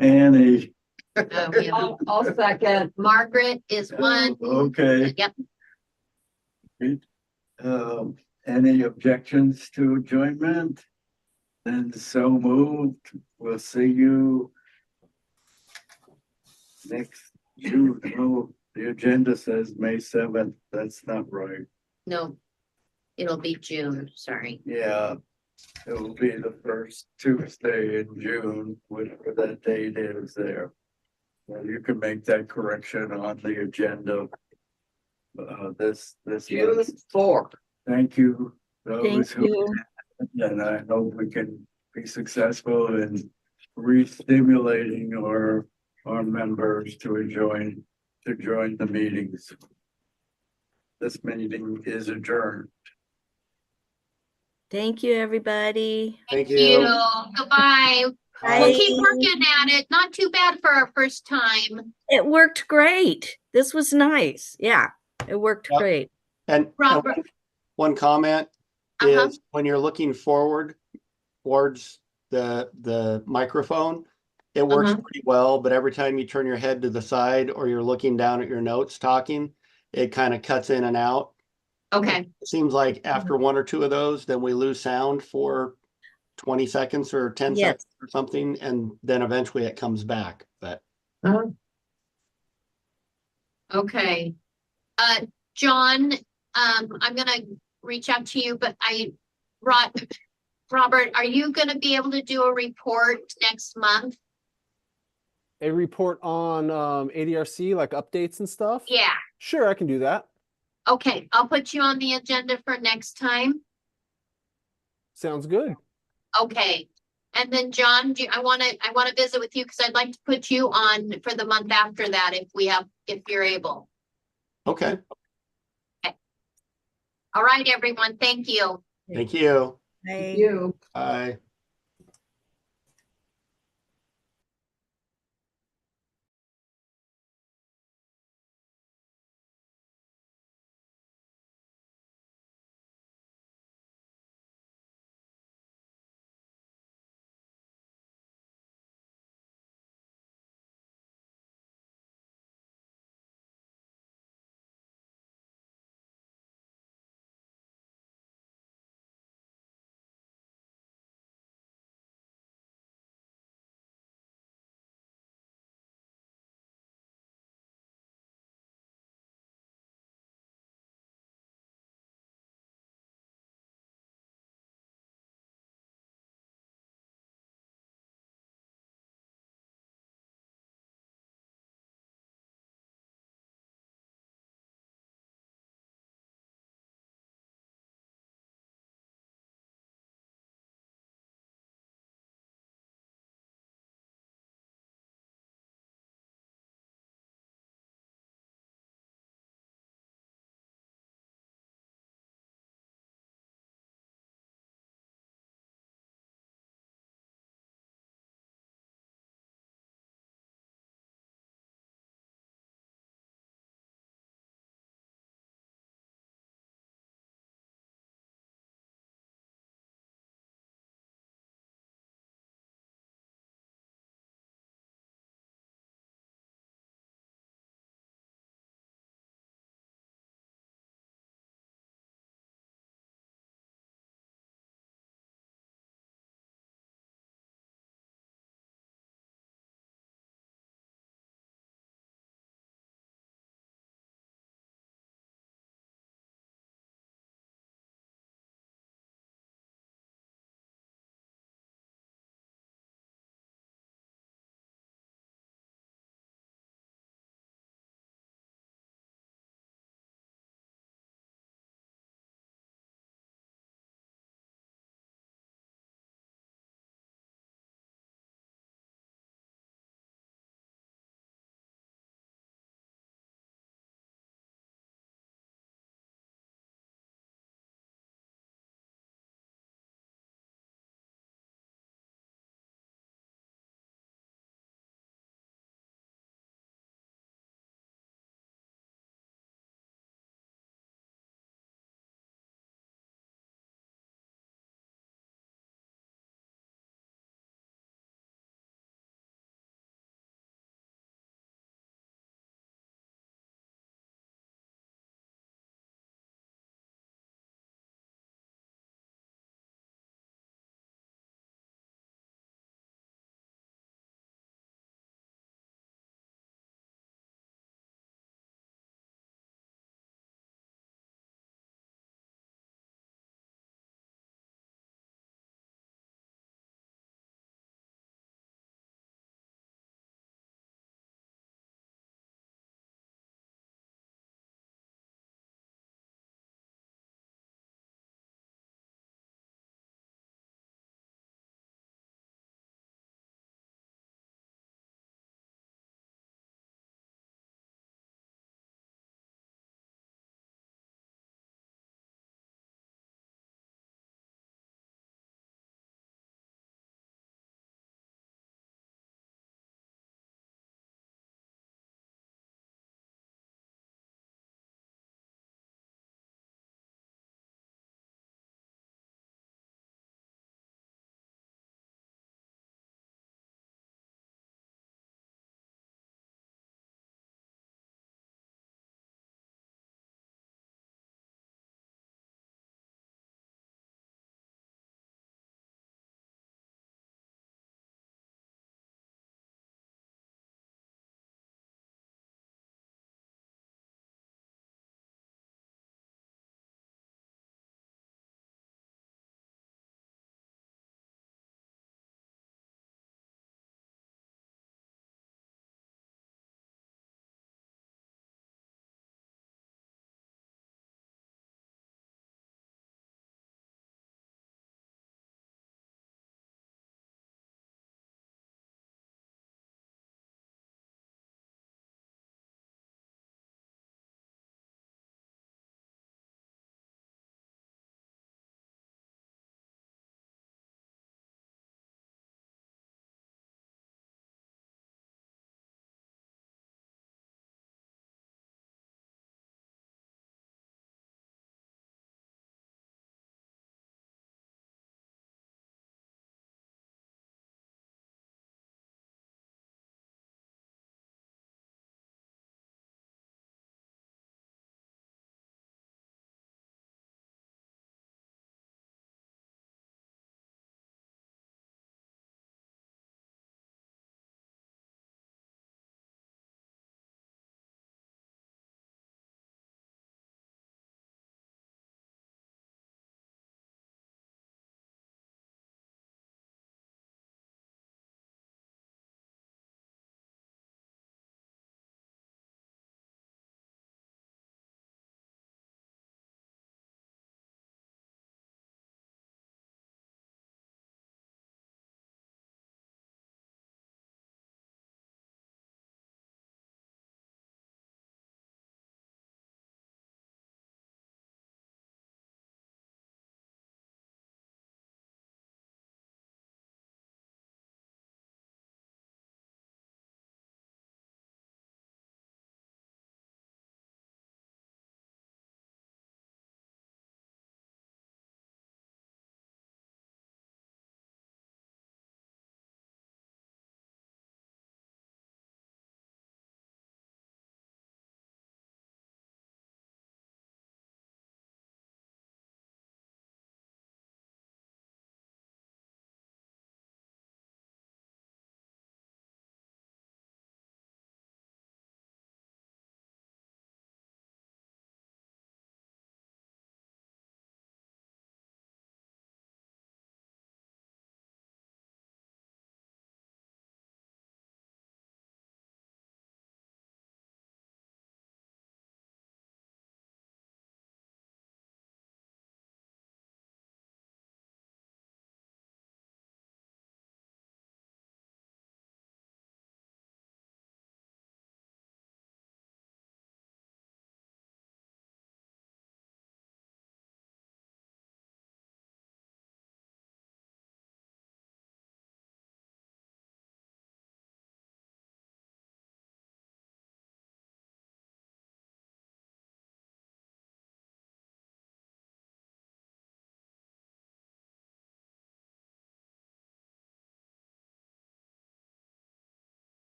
Annie, I'll second. Margaret is one. Okay. Yep. Any objections to adjournment? Then so moved. We'll see you next June. Oh, the agenda says May 7th. That's not right. No, it'll be June, sorry. Yeah, it will be the first Tuesday in June, whatever that date is there. Well, you can make that correction on the agenda. This June month. 4th. Thank you. Thank Those who you. And I hope we can be successful in re-stimulating our members to join the meetings. This meeting is adjourned. Thank you, everybody. Thank you. Goodbye. Bye. We'll keep working at it. Not too bad for our first time. It worked great. This was nice. Yeah, it worked Yep. great. And Robert. one comment Uh-huh. is when you're looking forward towards the microphone, it works Uh-huh. pretty well, but every time you turn your head to the side or you're looking down at your notes talking, it kind of cuts in and out. Okay, It seems like after one or two of those, then we lose sound for 20 seconds or 10 Yes. seconds or something, and then eventually it comes back. But okay. John, I'm gonna reach out to you, but Robert, are you gonna be able to do a report next month? A report on ADRC, like updates and stuff? Yeah, Sure, I can do that. okay, I'll put you on the agenda for next time. Sounds good. Okay. And then John, I wanna visit with you because I'd like to put you on for the month after that if you're able. okay, All right, everyone, thank you. thank you. Bye. You. Bye.